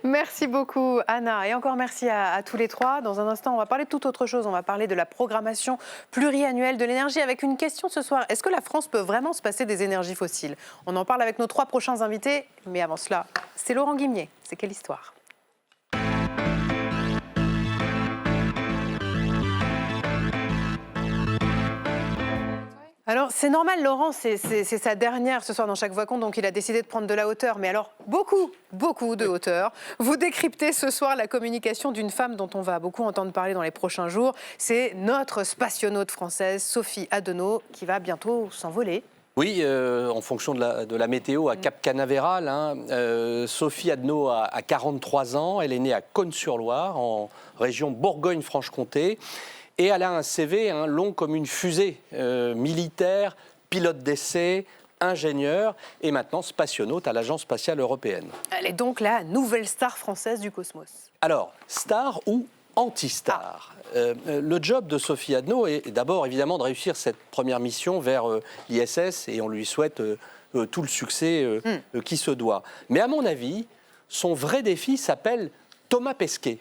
Merci beaucoup, Anna. Et encore merci à tous les trois. Dans un instant, on va parler de toute autre chose. On va parler de la programmation pluriannuelle de l'énergie avec une question ce soir. Est-ce que la France peut vraiment se passer des énergies fossiles? On en parle avec nos 3 prochains invités. Mais avant cela, c'est Laurent Guimier. C'est quelle histoire? Alors, c'est normal, Laurent, c'est sa dernière ce soir dans Chaque Voix compte, donc il a décidé de prendre de la hauteur. Mais alors, beaucoup de hauteur. Vous décryptez ce soir la communication d'une femme dont on va beaucoup entendre parler dans les prochains jours. C'est notre spationaute française, Sophie Adenau, qui va bientôt s'envoler. Oui, en fonction de la météo à Cap Canaveral. Sophie Adenau a 43 ans. Elle est née à Cosne-sur-Loire, en région Bourgogne-Franche-Comté. Et elle a un CV long comme une fusée, militaire, pilote d'essai, ingénieur et maintenant spationaute à l'Agence spatiale européenne. Elle est donc la nouvelle star française du cosmos. Alors, star ou anti-star Le job de Sophie Adenau est d'abord évidemment de réussir cette première mission vers l'ISS et on lui souhaite tout le succès qui se doit. Mais à mon avis, son vrai défi s'appelle Thomas Pesquet.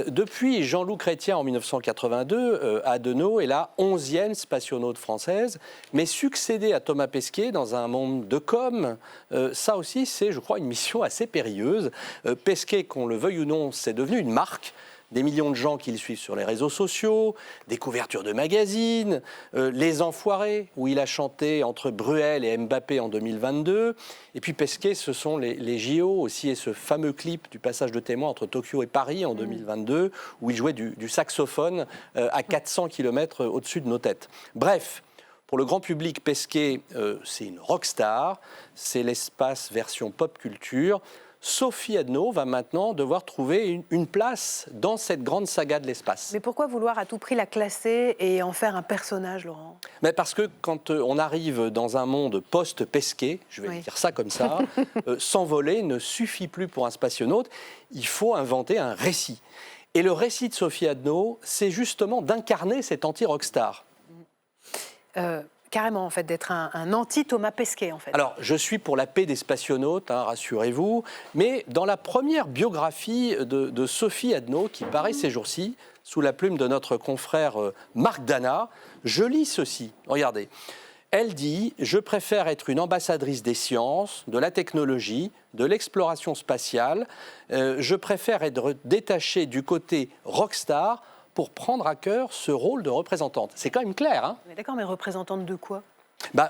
Depuis Jean-Loup Chrétien en 1982, Adenau est la 11e spationaute française, mais succéder à Thomas Pesquet dans un monde de com, ça aussi c'est, je crois, une mission assez périlleuse. Pesquet, qu'on le veuille ou non, c'est devenu une marque. Des millions de gens qui le suivent sur les réseaux sociaux, des couvertures de magazines, Les Enfoirés, où il a chanté entre Bruel et Mbappé en 2022. Et puis Pesquet, ce sont les JO aussi, et ce fameux clip du passage de témoin entre Tokyo et Paris en 2022, où il jouait du saxophone à 400 km au-dessus de nos têtes. Bref, pour le grand public, Pesquet, c'est une rockstar, c'est l'espace version pop culture. Sophie Adenau va maintenant devoir trouver une place dans cette grande saga de l'espace. Mais pourquoi vouloir à tout prix la classer et en faire un personnage, Laurent ? Mais parce que quand on arrive dans un monde post-Pesquet, je vais dire ça comme ça, s'envoler ne suffit plus pour un spationaute, il faut inventer un récit. Et le récit de Sophie Adenau, c'est justement d'incarner cet anti-rockstar. Carrément, en fait, d'être un anti-Thomas Pesquet, en fait. Alors, je suis pour la paix des spationautes, rassurez-vous, mais dans la première biographie de Sophie Adenau, qui paraît ces jours-ci, sous la plume de notre confrère Marc Dana, je lis ceci. Regardez. Elle dit « Je préfère être une ambassadrice des sciences, de la technologie, de l'exploration spatiale. Je préfère être détachée du côté rockstar » pour prendre à cœur ce rôle de représentante. C'est quand même clair, hein ? D'accord, mais représentante de quoi ?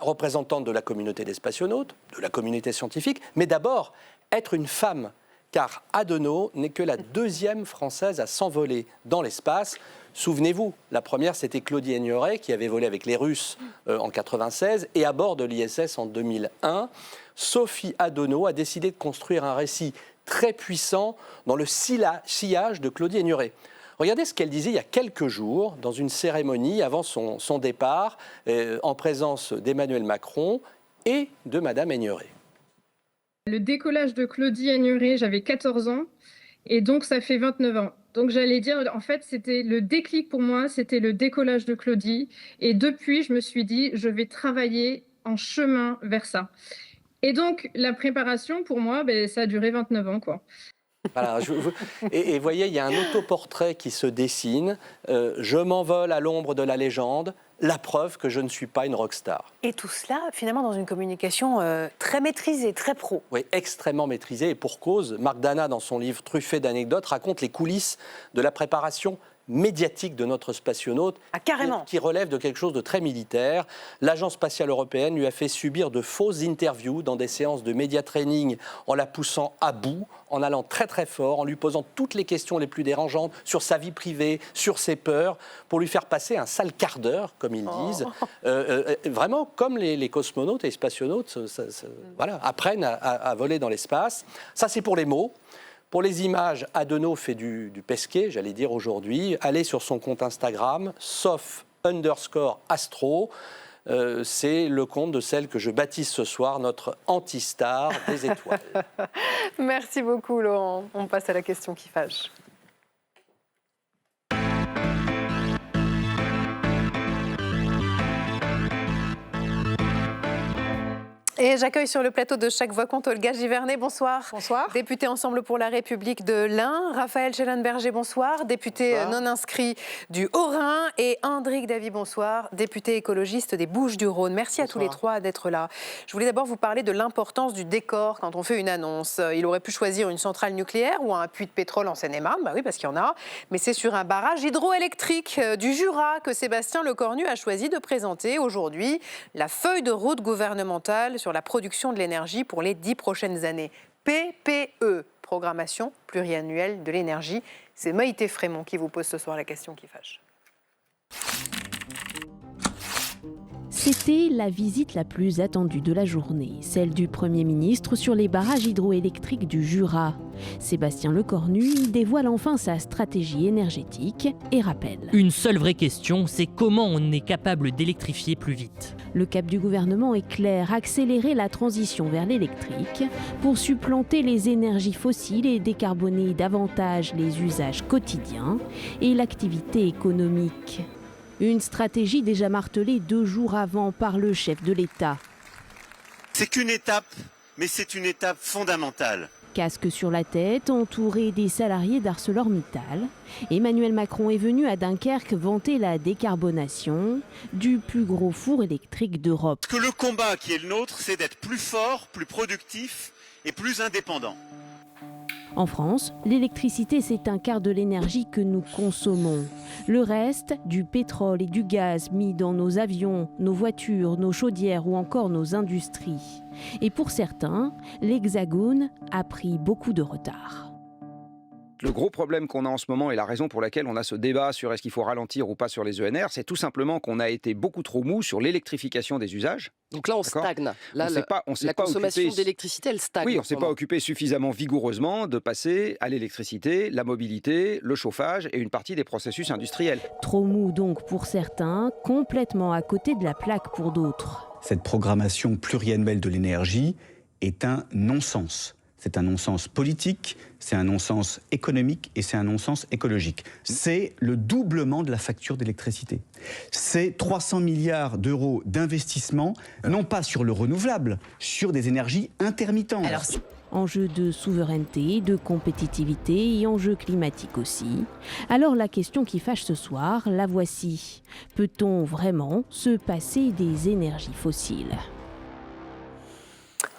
Représentante de la communauté des spationautes, de la communauté scientifique, mais d'abord, être une femme, car Adenau n'est que la 2e Française à s'envoler dans l'espace. Souvenez-vous, la première, c'était Claudie Aigneret, qui avait volé avec les Russes en 1996, et à bord de l'ISS en 2001. Sophie Adenau a décidé de construire un récit très puissant dans le sillage de Claudie Aigneret. Regardez ce qu'elle disait il y a quelques jours dans une cérémonie avant son départ en présence d'Emmanuel Macron et de Madame Aigneret. Le décollage de Claudie Aigneret, j'avais 14 ans et donc ça fait 29 ans. Donc j'allais dire, en fait, c'était le déclic pour moi, c'était le décollage de Claudie. Et depuis, je me suis dit, je vais travailler en chemin vers ça. Et donc la préparation, pour moi, ça a duré 29 ans, quoi. Voilà, et voyez, il y a un autoportrait qui se dessine. Je m'envole à l'ombre de la légende, la preuve que je ne suis pas une rockstar. Et tout cela, finalement, dans une communication très maîtrisée, très pro. Oui, extrêmement maîtrisée, et pour cause. Marc Dana, dans son livre truffé d'anecdotes, raconte les coulisses de la préparation médiatique de notre spationaute, qui relève de quelque chose de très militaire. L'Agence spatiale européenne lui a fait subir de fausses interviews dans des séances de média training en la poussant à bout, en allant très très fort, en lui posant toutes les questions les plus dérangeantes sur sa vie privée, sur ses peurs, pour lui faire passer un sale quart d'heure, comme ils disent. Vraiment, comme les cosmonautes et les spationautes apprennent à voler dans l'espace. Ça, c'est pour les mots. Pour les images, Adenau fait du Pesquet, j'allais dire aujourd'hui. Allez sur son compte Instagram, _Astro. C'est le compte de celle que je baptise ce soir notre anti-star des étoiles. Merci beaucoup, Laurent. On passe à la question qui fâche. Et j'accueille sur le plateau de Chaque Voix compte Olga Givernet, bonsoir. Bonsoir. Député Ensemble pour la République de l'Ain. Raphaël Schellenberger, bonsoir. Député non inscrit du Haut-Rhin. Et Hendrik Davy, bonsoir. Député écologiste des Bouches-du-Rhône. Merci à tous les trois d'être là. Je voulais d'abord vous parler de l'importance du décor quand on fait une annonce. Il aurait pu choisir une centrale nucléaire ou un puits de pétrole en Seine-et-Marne. Bah oui, parce qu'il y en a. Mais c'est sur un barrage hydroélectrique du Jura que Sébastien Lecornu a choisi de présenter aujourd'hui la feuille de route gouvernementale sur la production de l'énergie pour les 10 prochaines années. PPE, Programmation pluriannuelle de l'énergie. C'est Maïté Frémont qui vous pose ce soir la question qui fâche. C'était la visite la plus attendue de la journée, celle du Premier ministre sur les barrages hydroélectriques du Jura. Sébastien Lecornu dévoile enfin sa stratégie énergétique et rappelle. Une seule vraie question, c'est comment on est capable d'électrifier plus vite. Le cap du gouvernement est clair, accélérer la transition vers l'électrique pour supplanter les énergies fossiles et décarboner davantage les usages quotidiens et l'activité économique. Une stratégie déjà martelée 2 jours avant par le chef de l'État. C'est qu'une étape, mais c'est une étape fondamentale. Casque sur la tête, entouré des salariés d'ArcelorMittal, Emmanuel Macron est venu à Dunkerque vanter la décarbonation du plus gros four électrique d'Europe. Que le combat qui est le nôtre, c'est d'être plus fort, plus productif et plus indépendant. En France, l'électricité, c'est 1/4 de l'énergie que nous consommons. Le reste, du pétrole et du gaz mis dans nos avions, nos voitures, nos chaudières ou encore nos industries. Et pour certains, l'Hexagone a pris beaucoup de retard. Le gros problème qu'on a en ce moment et la raison pour laquelle on a ce débat sur est-ce qu'il faut ralentir ou pas sur les ENR, c'est tout simplement qu'on a été beaucoup trop mou sur l'électrification des usages. Donc là, on stagne. Là, la consommation d'électricité, elle stagne. Oui, on ne s'est pas occupé suffisamment vigoureusement de passer à l'électricité, la mobilité, le chauffage et une partie des processus industriels. Trop mou donc pour certains, complètement à côté de la plaque pour d'autres. Cette programmation pluriannuelle de l'énergie est un non-sens. C'est un non-sens politique, c'est un non-sens économique et c'est un non-sens écologique. C'est le doublement de la facture d'électricité. C'est 300 milliards d'euros d'investissement, non pas sur le renouvelable, sur des énergies intermittentes. Enjeu de souveraineté, de compétitivité et enjeu climatique aussi. Alors la question qui fâche ce soir, la voici. Peut-on vraiment se passer des énergies fossiles ?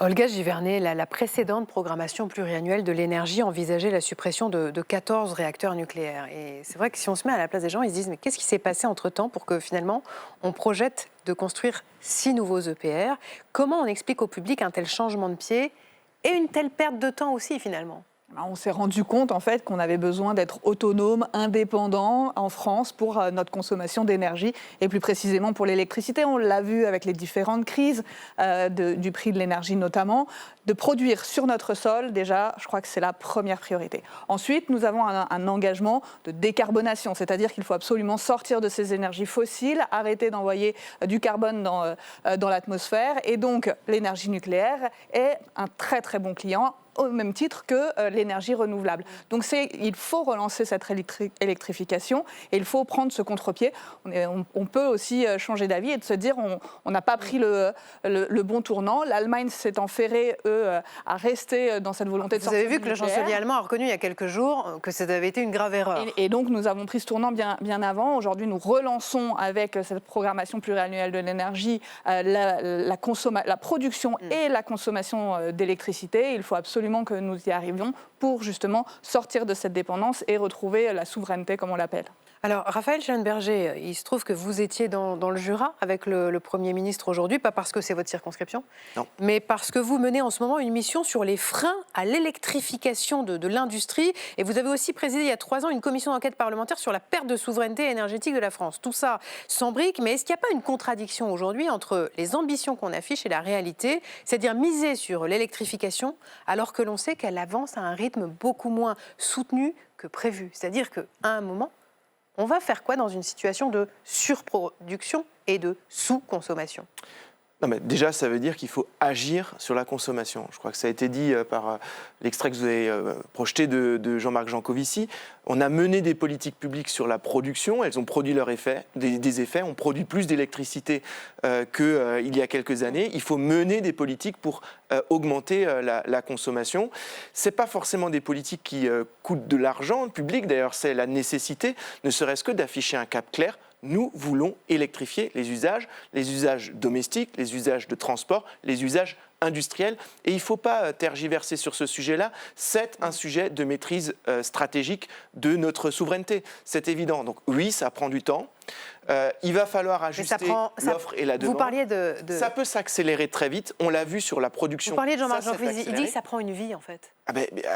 Olga Givernet, la précédente programmation pluriannuelle de l'énergie envisageait la suppression de 14 réacteurs nucléaires. Et c'est vrai que si on se met à la place des gens, ils se disent mais qu'est-ce qui s'est passé entre-temps pour que finalement on projette de construire 6 nouveaux EPR ? Comment on explique au public un tel changement de pied et une telle perte de temps aussi finalement ? On s'est rendu compte en fait qu'on avait besoin d'être autonome, indépendant en France pour notre consommation d'énergie et plus précisément pour l'électricité. On l'a vu avec les différentes crises du prix de l'énergie notamment. De produire sur notre sol, déjà, je crois que c'est la première priorité. Ensuite, nous avons un engagement de décarbonation, c'est-à-dire qu'il faut absolument sortir de ces énergies fossiles, arrêter d'envoyer du carbone dans l'atmosphère. Et donc, l'énergie nucléaire est un très très bon client, au même titre que l'énergie renouvelable. Donc il faut relancer cette électrification et il faut prendre ce contre-pied. On peut aussi changer d'avis et de se dire on n'a pas pris le bon tournant. L'Allemagne s'est enferrée, à rester dans cette volonté de sortir du nucléaire. Vous avez vu que le chancelier allemand a reconnu il y a quelques jours que ça avait été une grave erreur. Et donc nous avons pris ce tournant bien avant. Aujourd'hui, nous relançons avec cette programmation pluriannuelle de l'énergie la production et la consommation d'électricité. Il faut absolument que nous y arrivions pour justement sortir de cette dépendance et retrouver la souveraineté, comme on l'appelle. Alors, Raphaël Schellenberger, il se trouve que vous étiez dans le Jura avec le Premier ministre aujourd'hui, pas parce que c'est votre circonscription, non, mais parce que vous menez en ce moment une mission sur les freins à l'électrification de l'industrie. Et vous avez aussi présidé il y a 3 ans une commission d'enquête parlementaire sur la perte de souveraineté énergétique de la France. Tout ça s'embrique, mais est-ce qu'il n'y a pas une contradiction aujourd'hui entre les ambitions qu'on affiche et la réalité, c'est-à-dire miser sur l'électrification alors que l'on sait qu'elle avance à un rythme beaucoup moins soutenu que prévu. C'est-à-dire qu'à un moment, On va faire quoi dans une situation de surproduction et de sous-consommation ? Non, mais déjà, ça veut dire qu'il faut agir sur la consommation. Je crois que ça a été dit par l'extrait que vous avez projeté de Jean-Marc Jancovici. On a mené des politiques publiques sur la production. Elles ont produit leurs effets, des effets. On produit plus d'électricité qu'il y a quelques années. Il faut mener des politiques pour augmenter la consommation. Ce n'est pas forcément des politiques qui coûtent de l'argent public. D'ailleurs, c'est la nécessité, ne serait-ce que d'afficher un cap clair. Nous voulons électrifier les usages domestiques, les usages de transport, les usages industriels. Et il ne faut pas tergiverser sur ce sujet-là. C'est un sujet de maîtrise stratégique de notre souveraineté. C'est évident. Donc oui, ça prend du temps. Il va falloir ajuster l'offre et la demande. Vous parliez de... Ça peut s'accélérer très vite. On l'a vu sur la production. Vous parliez de Jean-Marc Jancovici. Il dit que ça prend une vie, en fait.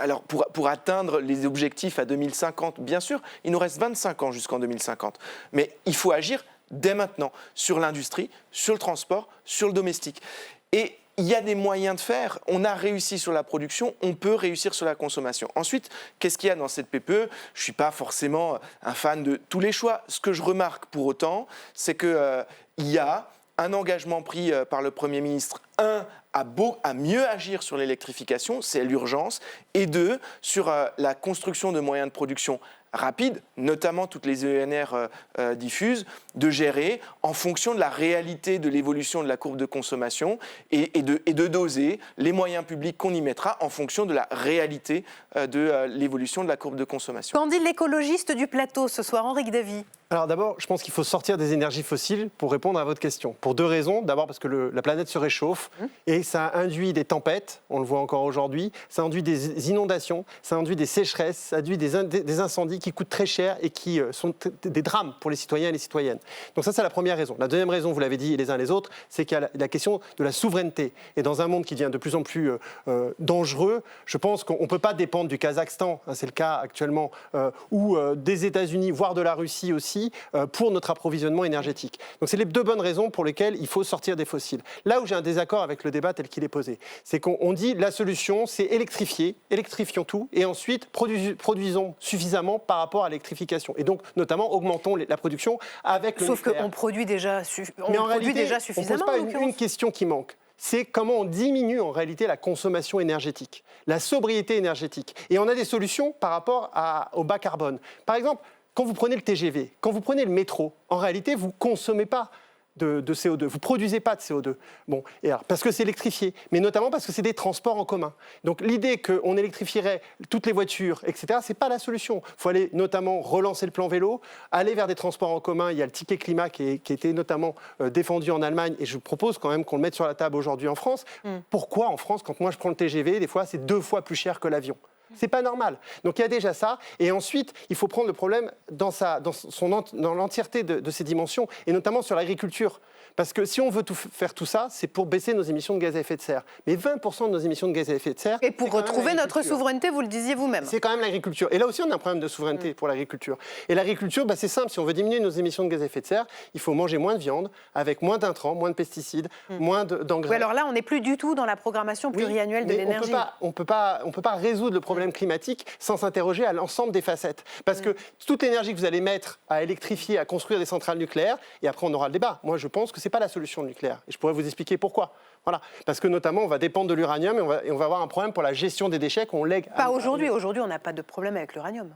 Alors, pour atteindre les objectifs à 2050, bien sûr, il nous reste 25 ans jusqu'en 2050. Mais il faut agir dès maintenant sur l'industrie, sur le transport, sur le domestique. Et il y a des moyens de faire. On a réussi sur la production, on peut réussir sur la consommation. Ensuite, qu'est-ce qu'il y a dans cette PPE ? Je ne suis pas forcément un fan de tous les choix. Ce que je remarque pour autant, c'est qu'il y a un engagement pris par le Premier ministre, à mieux agir sur l'électrification, c'est l'urgence, et 2, sur la construction de moyens de production rapide, notamment toutes les ENR diffusent, de gérer en fonction de la réalité de l'évolution de la courbe de consommation et de doser les moyens publics qu'on y mettra en fonction de la réalité de l'évolution de la courbe de consommation. Qu'en dit l'écologiste du plateau ce soir, Henrique Davy ? Alors d'abord, je pense qu'il faut sortir des énergies fossiles pour répondre à votre question. Pour 2 raisons. D'abord parce que la planète se réchauffe et ça induit des tempêtes, on le voit encore aujourd'hui, ça induit des inondations, ça induit des sécheresses, ça induit des incendies qui coûtent très cher et qui sont des drames pour les citoyens et les citoyennes. Donc ça, c'est la première raison. La deuxième raison, vous l'avez dit les uns les autres, c'est qu'il y a la question de la souveraineté. Et dans un monde qui devient de plus en plus dangereux, je pense qu'on ne peut pas dépendre du Kazakhstan, c'est le cas actuellement, ou des États-Unis, voire de la Russie aussi, pour notre approvisionnement énergétique. Donc c'est les 2 bonnes raisons pour lesquelles il faut sortir des fossiles. Là où j'ai un désaccord avec le débat tel qu'il est posé, c'est qu'on dit la solution, c'est électrifions tout, et ensuite produisons suffisamment par rapport à l'électrification. Et donc, notamment, augmentons la production avec le nucléaire. Sauf qu'on produit déjà suffisamment. Mais en réalité, on ne pose pas une question qui manque. C'est comment on diminue en réalité la consommation énergétique, la sobriété énergétique. Et on a des solutions par rapport au bas carbone. Par exemple, quand vous prenez le TGV, quand vous prenez le métro, en réalité, vous ne consommez pas de CO2, vous ne produisez pas de CO2. Bon, et alors, parce que c'est électrifié, mais notamment parce que c'est des transports en commun. Donc l'idée qu'on électrifierait toutes les voitures, etc., ce n'est pas la solution. Il faut aller notamment relancer le plan vélo, aller vers des transports en commun. Il y a le ticket climat qui a été notamment défendu en Allemagne, et je propose quand même qu'on le mette sur la table aujourd'hui en France. Pourquoi en France, quand moi je prends le TGV, des fois c'est 2 fois plus cher que l'avion ? C'est pas normal. Donc il y a déjà ça. Et ensuite, il faut prendre le problème dans l'entièreté de ses dimensions, et notamment sur l'agriculture. Parce que si on veut faire tout ça, c'est pour baisser nos émissions de gaz à effet de serre. Mais 20% de nos émissions de gaz à effet de serre... Et pour retrouver notre souveraineté, vous le disiez vous-même. C'est quand même l'agriculture. Et là aussi, on a un problème de souveraineté pour l'agriculture. Et l'agriculture, c'est simple. Si on veut diminuer nos émissions de gaz à effet de serre, il faut manger moins de viande, avec moins d'intrants, moins de pesticides, moins d'engrais. Oui, alors là, on n'est plus du tout dans la programmation pluriannuelle de l'énergie. On peut pas résoudre le problème climatique sans s'interroger à l'ensemble des facettes. Parce que toute l'énergie que vous allez mettre à électrifier, à construire des centrales nucléaires, et après on aura le débat. Moi, je pense que c'est pas la solution nucléaire. Et je pourrais vous expliquer pourquoi. Voilà. Parce que notamment, on va dépendre de l'uranium et on va avoir un problème pour la gestion des déchets qu'on lègue. Pas aujourd'hui. Aujourd'hui, on n'a pas de problème avec l'uranium.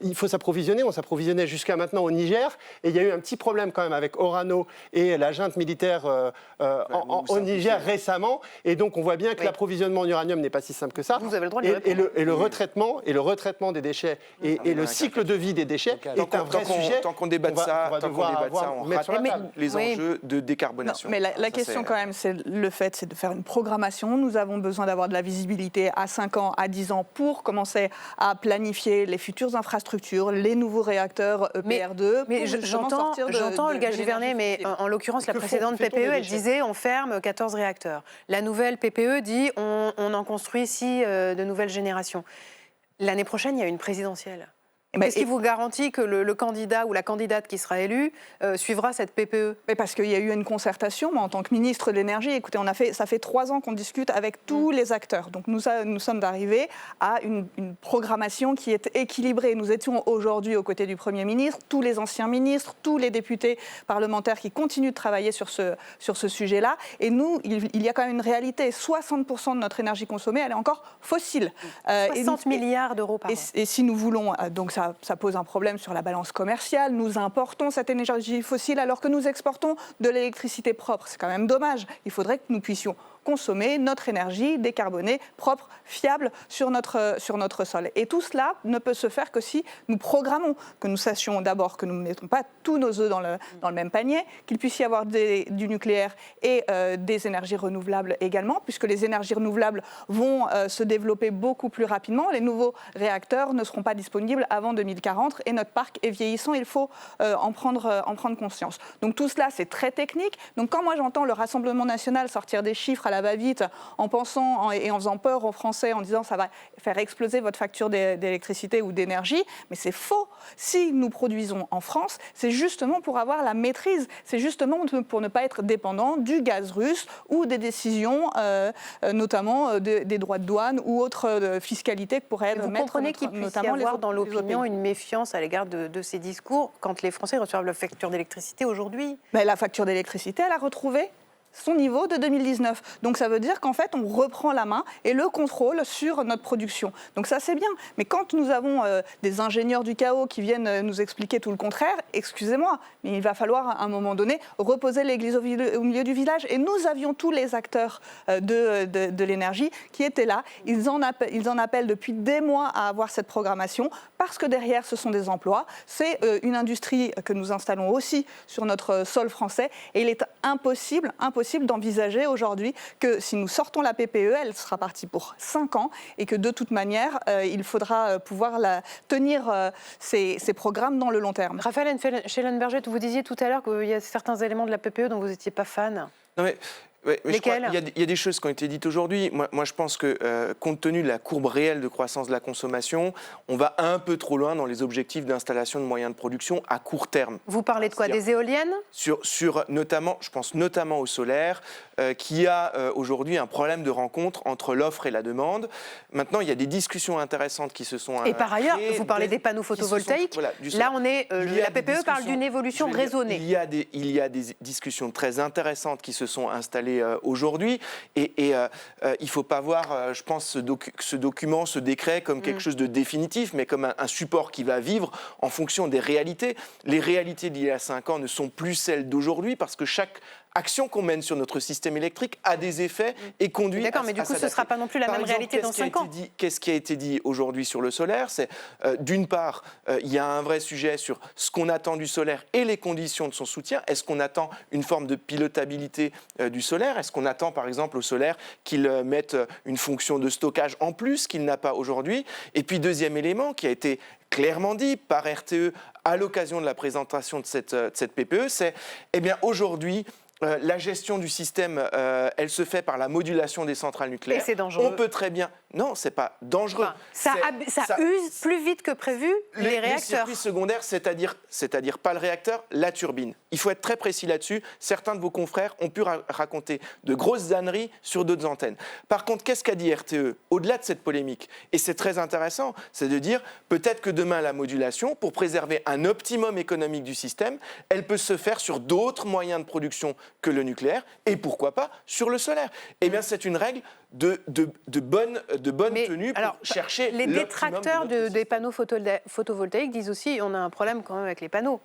Il faut s'approvisionner. On s'approvisionnait jusqu'à maintenant au Niger. Et il y a eu un petit problème quand même avec Orano et la junte militaire au Niger récemment. Et donc, on voit bien que l'approvisionnement en uranium n'est pas si simple que ça. Vous avez le droit de le répondre. Et le retraitement des déchets et le cycle de vie des déchets est un vrai sujet. Tant qu'on débat de ça, on rate les enjeux de décarbonation. Non, mais la question quand même, c'est de faire une programmation. Nous avons besoin d'avoir de la visibilité à 5 ans, à 10 ans pour commencer à planifier les futures infrastructures, les nouveaux réacteurs EPR2. Mais j'entends Olga Givernet, mais en l'occurrence, la précédente PPE, elle disait on ferme 14 réacteurs. La nouvelle PPE dit on en construit 6 de nouvelles générations. L'année prochaine, il y a une présidentielle. Qu'est-ce qui vous garantit que le candidat ou la candidate qui sera élu suivra cette PPE? Mais parce qu'il y a eu une concertation. Moi, en tant que ministre de l'Énergie, écoutez, ça fait 3 ans qu'on discute avec tous les acteurs. Donc nous sommes arrivés à une programmation qui est équilibrée. Nous étions aujourd'hui aux côtés du Premier ministre, tous les anciens ministres, tous les députés parlementaires qui continuent de travailler sur ce sujet-là. Et nous, il y a quand même une réalité. 60% de notre énergie consommée, elle est encore fossile. 60 milliards d'euros par an. Et si nous voulons... donc ça pose un problème sur la balance commerciale. Nous importons cette énergie fossile alors que nous exportons de l'électricité propre. C'est quand même dommage. Il faudrait que nous puissions consommer notre énergie décarbonée, propre, fiable sur notre sol. Et tout cela ne peut se faire que si nous programmons, que nous sachions d'abord que nous ne mettons pas tous nos œufs dans le même panier, qu'il puisse y avoir du nucléaire et des énergies renouvelables également, puisque les énergies renouvelables vont se développer beaucoup plus rapidement. Les nouveaux réacteurs ne seront pas disponibles avant 2040 et notre parc est vieillissant, il faut en prendre conscience. Donc tout cela, c'est très technique. Donc quand moi j'entends le Rassemblement national sortir des chiffres à la va-vite en pensant et en faisant peur aux Français en disant ça va faire exploser votre facture d'électricité ou d'énergie, mais c'est faux. Si nous produisons en France, c'est justement pour avoir la maîtrise, c'est justement pour ne pas être dépendant du gaz russe ou des décisions, notamment des droits de douane ou autres fiscalités que pourraient mettre. Vous comprenez qu'il puisse y avoir dans l'opinion une méfiance à l'égard de ces discours quand les Français reçoivent la facture d'électricité aujourd'hui? Mais la facture d'électricité, elle a retrouvé son niveau de 2019. Donc ça veut dire qu'en fait, on reprend la main et le contrôle sur notre production. Donc ça, c'est bien. Mais quand nous avons des ingénieurs du chaos qui viennent nous expliquer tout le contraire, excusez-moi, mais il va falloir à un moment donné reposer l'église au milieu du village. Et nous avions tous les acteurs de l'énergie qui étaient là. Ils en appellent depuis des mois à avoir cette programmation parce que derrière, ce sont des emplois. C'est une industrie que nous installons aussi sur notre sol français. Et il est impossible d'envisager aujourd'hui que si nous sortons la PPE, elle sera partie pour 5 ans et que de toute manière, il faudra pouvoir tenir ces programmes dans le long terme. Raphaël Schellenberger, vous disiez tout à l'heure qu'il y a certains éléments de la PPE dont vous n'étiez pas fan. Non mais... Lesquels ? Il y a des choses qui ont été dites aujourd'hui. Moi, je pense que, compte tenu de la courbe réelle de croissance de la consommation, on va un peu trop loin dans les objectifs d'installation de moyens de production à court terme. Vous parlez de quoi ? Des éoliennes ? Notamment, je pense notamment au solaire, qui a aujourd'hui un problème de rencontre entre l'offre et la demande. Maintenant, il y a des discussions intéressantes qui se sont... Et par ailleurs, vous parlez des panneaux photovoltaïques. Là, la PPE parle d'une évolution raisonnée. Il y a des discussions très intéressantes qui se sont installées aujourd'hui. Et il ne faut pas voir, je pense, ce document, ce décret, comme quelque chose de définitif, mais comme un support qui va vivre en fonction des réalités. Les réalités d'il y a 5 ans ne sont plus celles d'aujourd'hui, parce que chaque action qu'on mène sur notre système électrique a des effets et conduit à D'accord, mais du coup, ce ne sera pas non plus la même réalité dans 5 ans. Qu'est-ce qui a été dit aujourd'hui sur le solaire ? C'est, d'une part, il y a un vrai sujet sur ce qu'on attend du solaire et les conditions de son soutien. Est-ce qu'on attend une forme de pilotabilité du solaire ? Est-ce qu'on attend, par exemple, au solaire qu'il mette une fonction de stockage en plus qu'il n'a pas aujourd'hui ? Et puis, deuxième élément qui a été clairement dit par RTE à l'occasion de la présentation de cette PPE, c'est, aujourd'hui, la gestion du système, elle se fait par la modulation des centrales nucléaires. Et c'est dangereux. On peut très bien... Non, c'est pas dangereux. Ça use plus vite que prévu les réacteurs. Les circuits secondaires, c'est-à-dire pas le réacteur, la turbine. Il faut être très précis là-dessus. Certains de vos confrères ont pu raconter de grosses âneries sur d'autres antennes. Par contre, qu'est-ce qu'a dit RTE ? Au-delà de cette polémique, et c'est très intéressant, c'est de dire peut-être que demain, la modulation, pour préserver un optimum économique du système, elle peut se faire sur d'autres moyens de production que le nucléaire, et pourquoi pas sur le solaire. Eh bien, c'est une règle de bonne tenue pour chercher les détracteurs des panneaux photovoltaïques disent aussi on a un problème quand même avec les panneaux.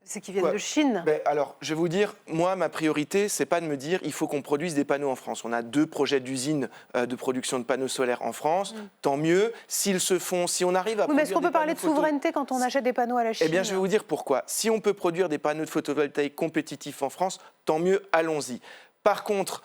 C'est qu'ils viennent de Chine. Alors, je vais vous dire, moi, ma priorité, c'est pas de me dire il faut qu'on produise des panneaux en France. On a 2 projets d'usines de production de panneaux solaires en France. Tant mieux. S'ils se font, si on arrive à produire. Mais est-ce qu'on peut parler de souveraineté quand on achète des panneaux à la Chine ? Eh bien, je vais vous dire pourquoi. Si on peut produire des panneaux photovoltaïques compétitifs en France, tant mieux, allons-y. Par contre,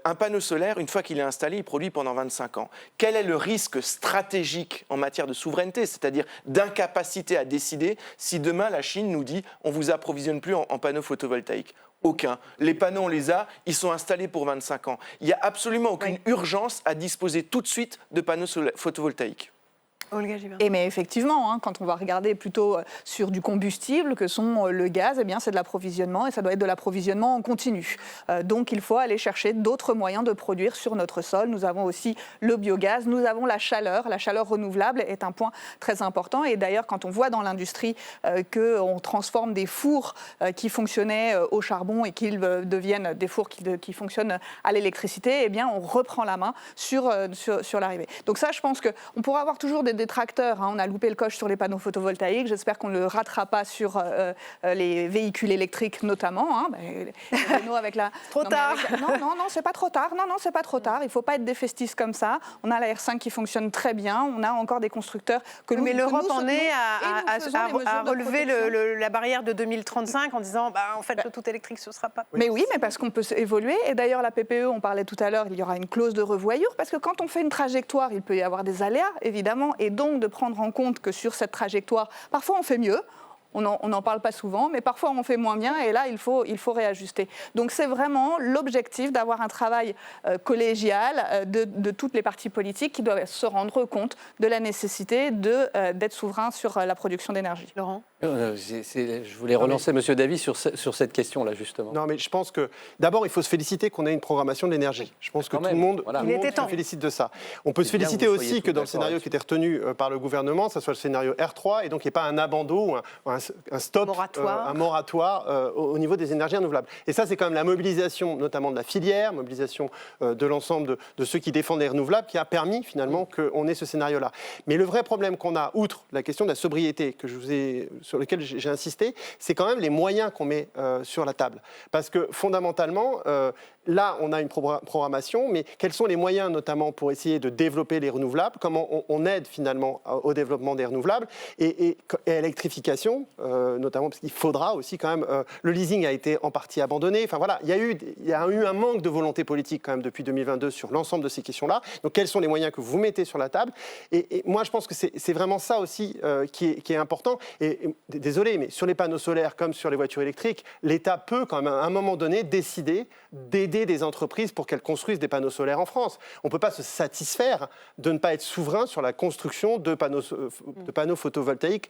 un panneau solaire, une fois qu'il est installé, il produit pendant 25 ans. Quel est le risque stratégique en matière de souveraineté, c'est-à-dire d'incapacité à décider si demain la Chine nous dit on ne vous approvisionne plus en panneaux photovoltaïques ? Aucun. Les panneaux, on les a, ils sont installés pour 25 ans. Il n'y a absolument aucune urgence à disposer tout de suite de panneaux photovoltaïques. Mais effectivement, quand on va regarder plutôt sur du combustible, que sont le gaz, c'est de l'approvisionnement et ça doit être de l'approvisionnement en continu. Donc il faut aller chercher d'autres moyens de produire sur notre sol. Nous avons aussi le biogaz, nous avons la chaleur. La chaleur renouvelable est un point très important. Et d'ailleurs, quand on voit dans l'industrie qu'on transforme des fours qui fonctionnaient au charbon et qu'ils deviennent des fours qui fonctionnent à l'électricité, on reprend la main sur l'arrivée. Donc ça, je pense qu'on pourra avoir toujours des détracteurs. On a loupé le coche sur les panneaux photovoltaïques. J'espère qu'on ne le ratera pas sur les véhicules électriques notamment. Les Renault avec la... Trop tard. Non, c'est pas trop tard. Non, c'est pas trop tard. Il ne faut pas être défaitiste comme ça. On a la R5 qui fonctionne très bien. On a encore des constructeurs que nous... Mais l'Europe en est à relever la barrière de 2035 en disant en fait le tout électrique ce sera pas. Mais oui, mais parce qu'on peut évoluer. Et d'ailleurs la PPE, on parlait tout à l'heure, il y aura une clause de revoyure parce que quand on fait une trajectoire, il peut y avoir des aléas évidemment, et donc de prendre en compte que sur cette trajectoire, parfois on fait mieux. On n'en parle pas souvent, mais parfois on fait moins bien et là, il faut réajuster. Donc c'est vraiment l'objectif d'avoir un travail collégial de toutes les parties politiques qui doivent se rendre compte de la nécessité d'être souverain sur la production d'énergie. Laurent ? Je voulais relancer M. Davy sur cette question-là, justement. Non, mais je pense que d'abord, il faut se féliciter qu'on ait une programmation de l'énergie. Je pense que tout le monde se félicite de ça. On peut se féliciter aussi que dans le scénario qui était retenu par le gouvernement, ça soit le scénario R3, et donc il n'y ait pas un abandon ou un stop, un moratoire au niveau des énergies renouvelables. Et ça, c'est quand même la mobilisation, notamment de la filière, mobilisation de l'ensemble de ceux qui défendent les renouvelables, qui a permis finalement qu'on ait ce scénario-là. Mais le vrai problème qu'on a, outre la question de la sobriété, sur lequel j'ai insisté, c'est quand même les moyens qu'on met sur la table. Parce que fondamentalement, là, on a une programmation, mais quels sont les moyens notamment pour essayer de développer les renouvelables ? Comment on aide finalement au développement des renouvelables et à l'électrification, notamment parce qu'il faudra aussi quand même... le leasing a été en partie abandonné. Enfin voilà, il y a eu un manque de volonté politique quand même depuis 2022 sur l'ensemble de ces questions-là. Donc quels sont les moyens que vous mettez sur la table ? Et moi, je pense que c'est vraiment ça aussi qui est important. Et désolé, mais sur les panneaux solaires comme sur les voitures électriques, l'État peut quand même à un moment donné décider d'aider des entreprises pour qu'elles construisent des panneaux solaires en France. On ne peut pas se satisfaire de ne pas être souverain sur la construction de panneaux photovoltaïques.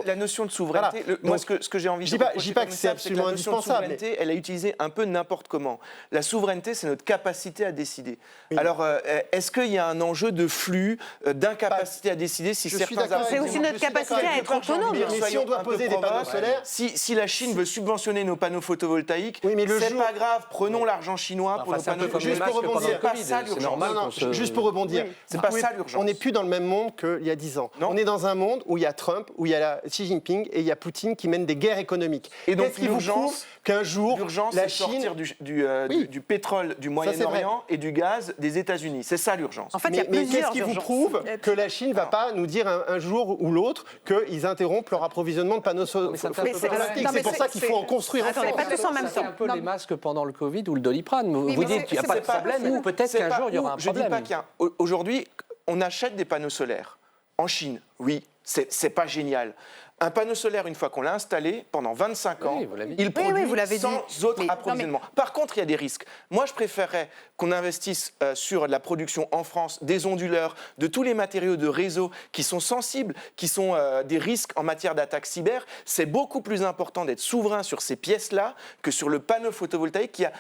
La notion de souveraineté, voilà. moi ce que j'ai envie de dire, je dis pas que c'est absolument indispensable. La notion de souveraineté, elle est utilisée un peu n'importe comment. La souveraineté, c'est notre capacité à décider. Oui. Alors, est-ce qu'il y a un enjeu de flux, d'incapacité à décider si certains... C'est aussi notre capacité à être autonome. Mais si on doit poser des panneaux solaires... Si la Chine veut subventionner nos panneaux photovoltaïques, c'est pas grave, prenons l'argent chinois pour nos panneaux photovoltaïques. Juste pour rebondir, c'est pas ça l'urgence. On n'est plus dans le même monde qu'il y a 10 ans. On est dans un monde où il y a Trump, où il y a Xi Jinping et il y a Poutine qui mènent des guerres économiques. Et donc l'urgence, qu'un jour, la Chine sortir du pétrole du Moyen-Orient et du gaz des États-Unis. C'est ça l'urgence. En fait, mais qu'est-ce qui vous prouve que la Chine ne va pas nous dire un jour ou l'autre qu'ils interrompent leur approvisionnement de panneaux photovoltaïques ? C'est pour ça qu'il faut en construire en France. Pas tous en même temps. C'est un peu les masques pendant le Covid ou le Doliprane. Vous dites qu'il n'y a pas de problème, ou peut-être qu'un jour il y aura un problème. Je ne dis pas qu'il y a... Aujourd'hui, on achète des panneaux solaires en Chine. Oui, c'est pas génial. Un panneau solaire, une fois qu'on l'a installé, pendant 25 ans, il produit sans autre approvisionnement. Par contre, il y a des risques. Moi, je préférerais qu'on investisse sur la production en France des onduleurs, de tous les matériaux de réseau qui sont sensibles, qui sont des risques en matière d'attaque cyber. C'est beaucoup plus important d'être souverain sur ces pièces-là que sur le panneau photovoltaïque qui a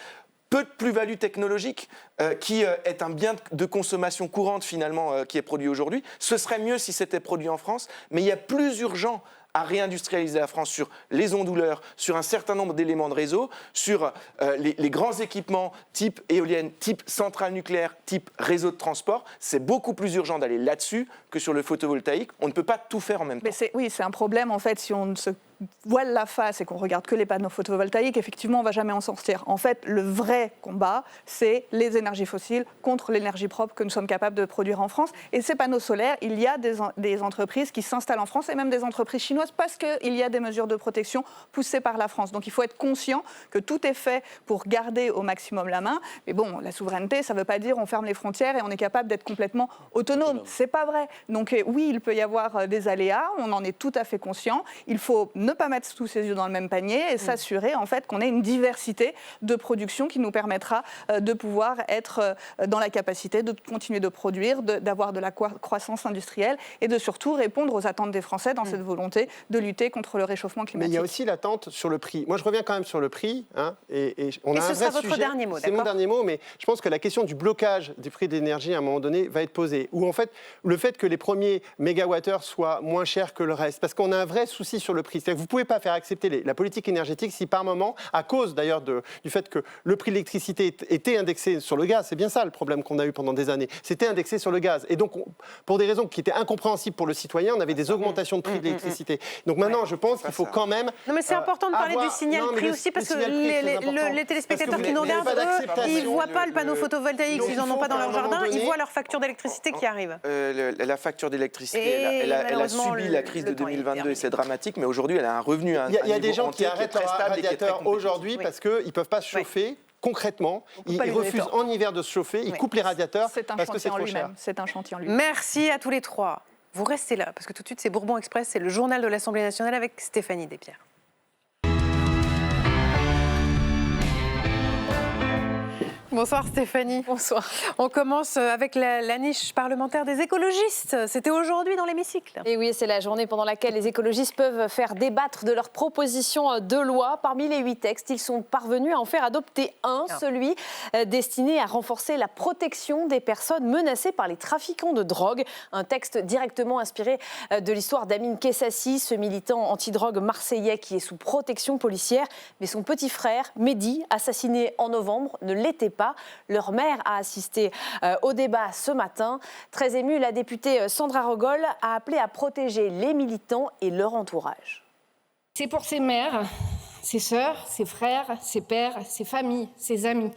peu de plus-value technologique, qui est un bien de consommation courante finalement qui est produit aujourd'hui. Ce serait mieux si c'était produit en France, mais il y a plus urgent à réindustrialiser la France sur les onduleurs, sur un certain nombre d'éléments de réseau, sur les grands équipements type éolienne, type centrale nucléaire, type réseau de transport. C'est beaucoup plus urgent d'aller là-dessus que sur le photovoltaïque. On ne peut pas tout faire en même temps. C'est un problème en fait si on ne se voile la face et qu'on regarde que les panneaux photovoltaïques, effectivement, on ne va jamais en sortir. En fait, le vrai combat, c'est les énergies fossiles contre l'énergie propre que nous sommes capables de produire en France. Et ces panneaux solaires, il y a des entreprises qui s'installent en France et même des entreprises chinoises parce qu'il y a des mesures de protection poussées par la France. Donc il faut être conscient que tout est fait pour garder au maximum la main. Mais bon, la souveraineté, ça ne veut pas dire on ferme les frontières et on est capable d'être complètement autonome. C'est pas vrai. Donc oui, il peut y avoir des aléas, on en est tout à fait conscient. Il faut ne pas mettre tous ses œufs dans le même panier et s'assurer en fait qu'on ait une diversité de production qui nous permettra de pouvoir être dans la capacité de continuer de produire, d'avoir de la croissance industrielle et de surtout répondre aux attentes des Français dans cette volonté de lutter contre le réchauffement climatique. Mais il y a aussi l'attente sur le prix. Moi, je reviens quand même sur le prix. Hein, et on a un vrai sujet. Dernier mot, c'est mon dernier mot, mais je pense que la question du blocage des prix de l'énergie, à un moment donné, va être posée. Ou en fait, le fait que les premiers mégawattheures soient moins chers que le reste. Parce qu'on a un vrai souci sur le prix. C'est-à-dire que vous ne pouvez pas faire accepter la politique énergétique si par moment, à cause d'ailleurs du fait que le prix de l'électricité était indexé sur le gaz, c'est bien ça le problème qu'on a eu pendant des années, c'était indexé sur le gaz. Et donc, pour des raisons qui étaient incompréhensibles pour le citoyen, on avait des augmentations de prix de l'électricité. Donc maintenant, je pense qu'il faut quand même... Non mais c'est important de parler du signal prix aussi, parce que les téléspectateurs qui nous regardent, eux, ils ne voient pas le panneau photovoltaïque, s'ils n'en ont pas dans leur jardin, ils voient leur facture d'électricité qui arrive. La facture d'électricité, elle a subi la crise de 2022 et c'est dramatique, mais aujourd'hui, elle a un revenu à un niveau Il y a des gens qui arrêtent leur radiateur aujourd'hui parce qu'ils ne peuvent pas se chauffer. Concrètement, ils refusent en hiver de se chauffer, ils coupent les radiateurs parce que c'est trop cher. C'est un chantier en lui-même. Merci à tous les trois. Vous restez là, parce que tout de suite, c'est Bourbon Express, c'est le journal de l'Assemblée nationale avec Stéphanie Despierres. Bonsoir Stéphanie. Bonsoir. On commence avec la niche parlementaire des écologistes. C'était aujourd'hui dans l'hémicycle. Et oui, c'est la journée pendant laquelle les écologistes peuvent faire débattre de leurs propositions de loi. Parmi les 8 textes, ils sont parvenus à en faire adopter celui destiné à renforcer la protection des personnes menacées par les trafiquants de drogue. Un texte directement inspiré de l'histoire d'Amin Kessassi, ce militant anti-drogue marseillais qui est sous protection policière. Mais son petit frère, Mehdi, assassiné en novembre, ne l'était pas. Leur mère a assisté au débat ce matin. Très émue, la députée Sandra Rogol a appelé à protéger les militants et leur entourage. C'est pour ces mères, ces sœurs, ces frères, ces pères, ces familles, ces amis,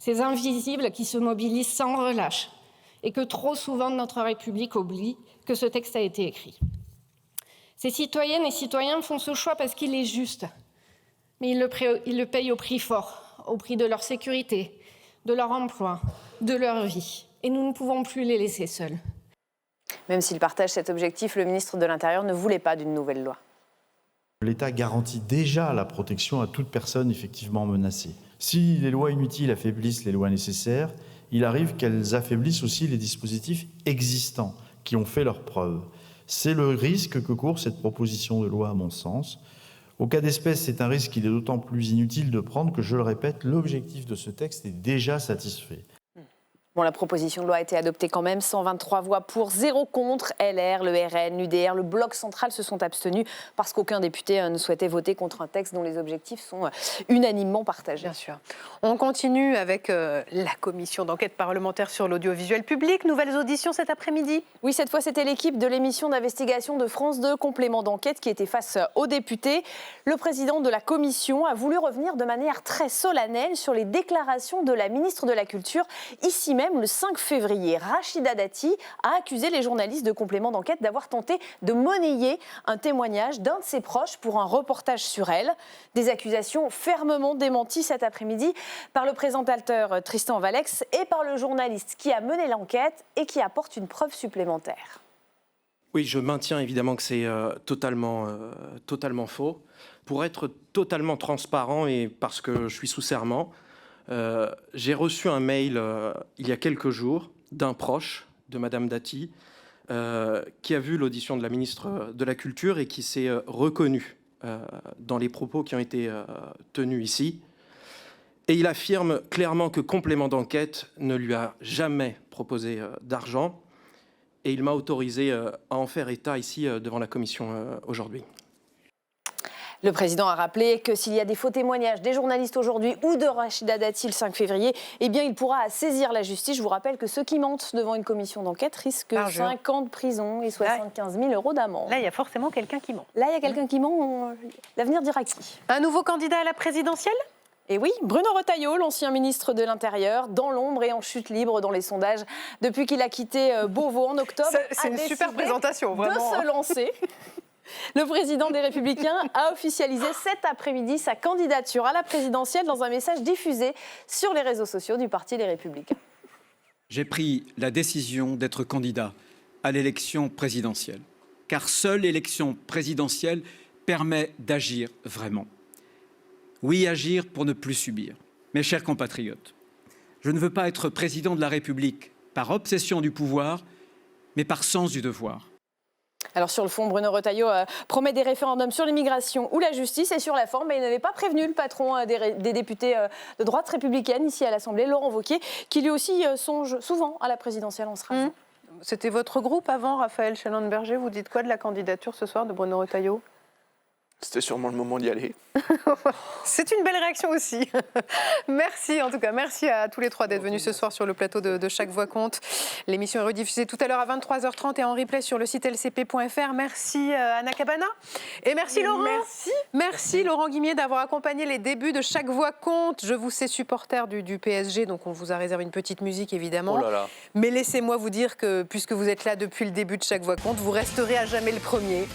ces invisibles qui se mobilisent sans relâche et que trop souvent notre République oublie que ce texte a été écrit. Ces citoyennes et citoyens font ce choix parce qu'il est juste, mais ils le payent au prix fort, au prix de leur sécurité, de leur emploi, de leur vie. Et nous ne pouvons plus les laisser seuls. Même s'il partage cet objectif, le ministre de l'Intérieur ne voulait pas d'une nouvelle loi. L'État garantit déjà la protection à toute personne effectivement menacée. Si les lois inutiles affaiblissent les lois nécessaires, il arrive qu'elles affaiblissent aussi les dispositifs existants qui ont fait leurs preuves. C'est le risque que court cette proposition de loi, à mon sens. Au cas d'espèce, c'est un risque qu'il est d'autant plus inutile de prendre que, je le répète, l'objectif de ce texte est déjà satisfait. Bon, la proposition de loi a été adoptée quand même, 123 voix pour, 0 contre. LR, le RN, l'UDR, le Bloc central se sont abstenus parce qu'aucun député ne souhaitait voter contre un texte dont les objectifs sont unanimement partagés. Bien sûr. On continue avec la commission d'enquête parlementaire sur l'audiovisuel public. Nouvelles auditions cet après-midi. Oui, cette fois, c'était l'équipe de l'émission d'investigation de France 2, complément d'enquête, qui était face aux députés. Le président de la commission a voulu revenir de manière très solennelle sur les déclarations de la ministre de la Culture, ici même, le 5 février, Rachida Dati a accusé les journalistes de complément d'enquête d'avoir tenté de monnayer un témoignage d'un de ses proches pour un reportage sur elle. Des accusations fermement démenties cet après-midi par le présentateur Tristan Valex et par le journaliste qui a mené l'enquête et qui apporte une preuve supplémentaire. Oui, je maintiens évidemment que c'est totalement faux. Pour être totalement transparent et parce que je suis sous serment, j'ai reçu un mail il y a quelques jours d'un proche de Madame Dati qui a vu l'audition de la ministre de la Culture et qui s'est reconnu dans les propos qui ont été tenus ici. Et il affirme clairement que complément d'enquête ne lui a jamais proposé d'argent et il m'a autorisé à en faire état ici devant la commission aujourd'hui. Le président a rappelé que s'il y a des faux témoignages des journalistes aujourd'hui ou de Rachida Dati le 5 février, eh bien il pourra saisir la justice. Je vous rappelle que ceux qui mentent devant une commission d'enquête risquent 5 ans de prison et 75 000 € d'amende. Là, il y a forcément quelqu'un qui ment. Là, il y a quelqu'un qui ment. L'avenir dira qui. Un nouveau candidat à la présidentielle ? Et oui, Bruno Retailleau, l'ancien ministre de l'Intérieur, dans l'ombre et en chute libre dans les sondages depuis qu'il a quitté Beauvau en octobre. C'est une super présentation, vraiment. De se lancer. Le président des Républicains a officialisé cet après-midi sa candidature à la présidentielle dans un message diffusé sur les réseaux sociaux du Parti Les Républicains. J'ai pris la décision d'être candidat à l'élection présidentielle, car seule l'élection présidentielle permet d'agir vraiment. Oui, agir pour ne plus subir. Mes chers compatriotes, je ne veux pas être président de la République par obsession du pouvoir, mais par sens du devoir. Alors sur le fond, Bruno Retailleau promet des référendums sur l'immigration ou la justice, et sur la forme, il n'avait pas prévenu le patron des députés de droite républicaine ici à l'Assemblée, Laurent Wauquiez, qui lui aussi songe souvent à la présidentielle. On sera. C'était votre groupe avant, Raphaël Schellenberger. Vous dites quoi de la candidature ce soir de Bruno Retailleau ? C'était sûrement le moment d'y aller. C'est une belle réaction aussi. Merci en tout cas, merci à tous les trois d'être venus ce soir sur le plateau de Chaque Voix Compte. L'émission est rediffusée tout à l'heure à 23h30 et en replay sur le site lcp.fr. Merci Anna Cabana et merci Laurent. Merci Laurent Guimier d'avoir accompagné les débuts de Chaque Voix Compte. Je vous sais supporter du PSG, donc on vous a réservé une petite musique évidemment. Oh là là. Mais laissez-moi vous dire que puisque vous êtes là depuis le début de Chaque Voix Compte, vous resterez à jamais le premier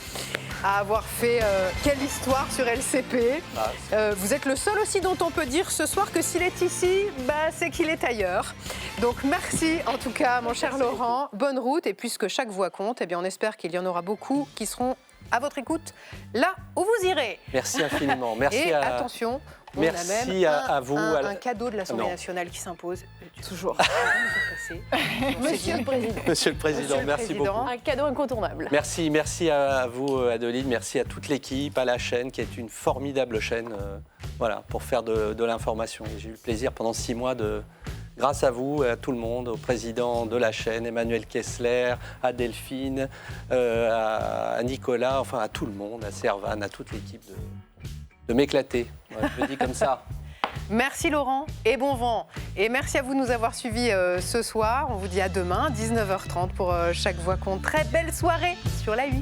à avoir fait quelle histoire sur LCP. Vous êtes le seul aussi dont on peut dire ce soir que s'il est ici, c'est qu'il est ailleurs. Donc merci en tout cas mon cher Laurent, bonne route, et puisque chaque voix compte, on espère qu'il y en aura beaucoup qui seront à votre écoute là où vous irez. Merci infiniment. Merci et attention, on a même à vous. Un cadeau de l'Assemblée nationale qui s'impose. Toujours. Monsieur le Président. Monsieur le Président, merci beaucoup. Un cadeau incontournable. Merci à vous, Adeline. Merci à toute l'équipe, à la chaîne, qui est une formidable chaîne pour faire de l'information. J'ai eu le plaisir pendant 6 mois grâce à vous, à tout le monde, au président de la chaîne, Emmanuel Kessler, à Delphine, à Nicolas, enfin à tout le monde, à Servan, à toute l'équipe de m'éclater. Je le dis comme ça. Merci Laurent et bon vent. Et merci à vous de nous avoir suivis ce soir. On vous dit à demain, 19h30 pour Chaque Voix Compte. Très belle soirée sur la 8.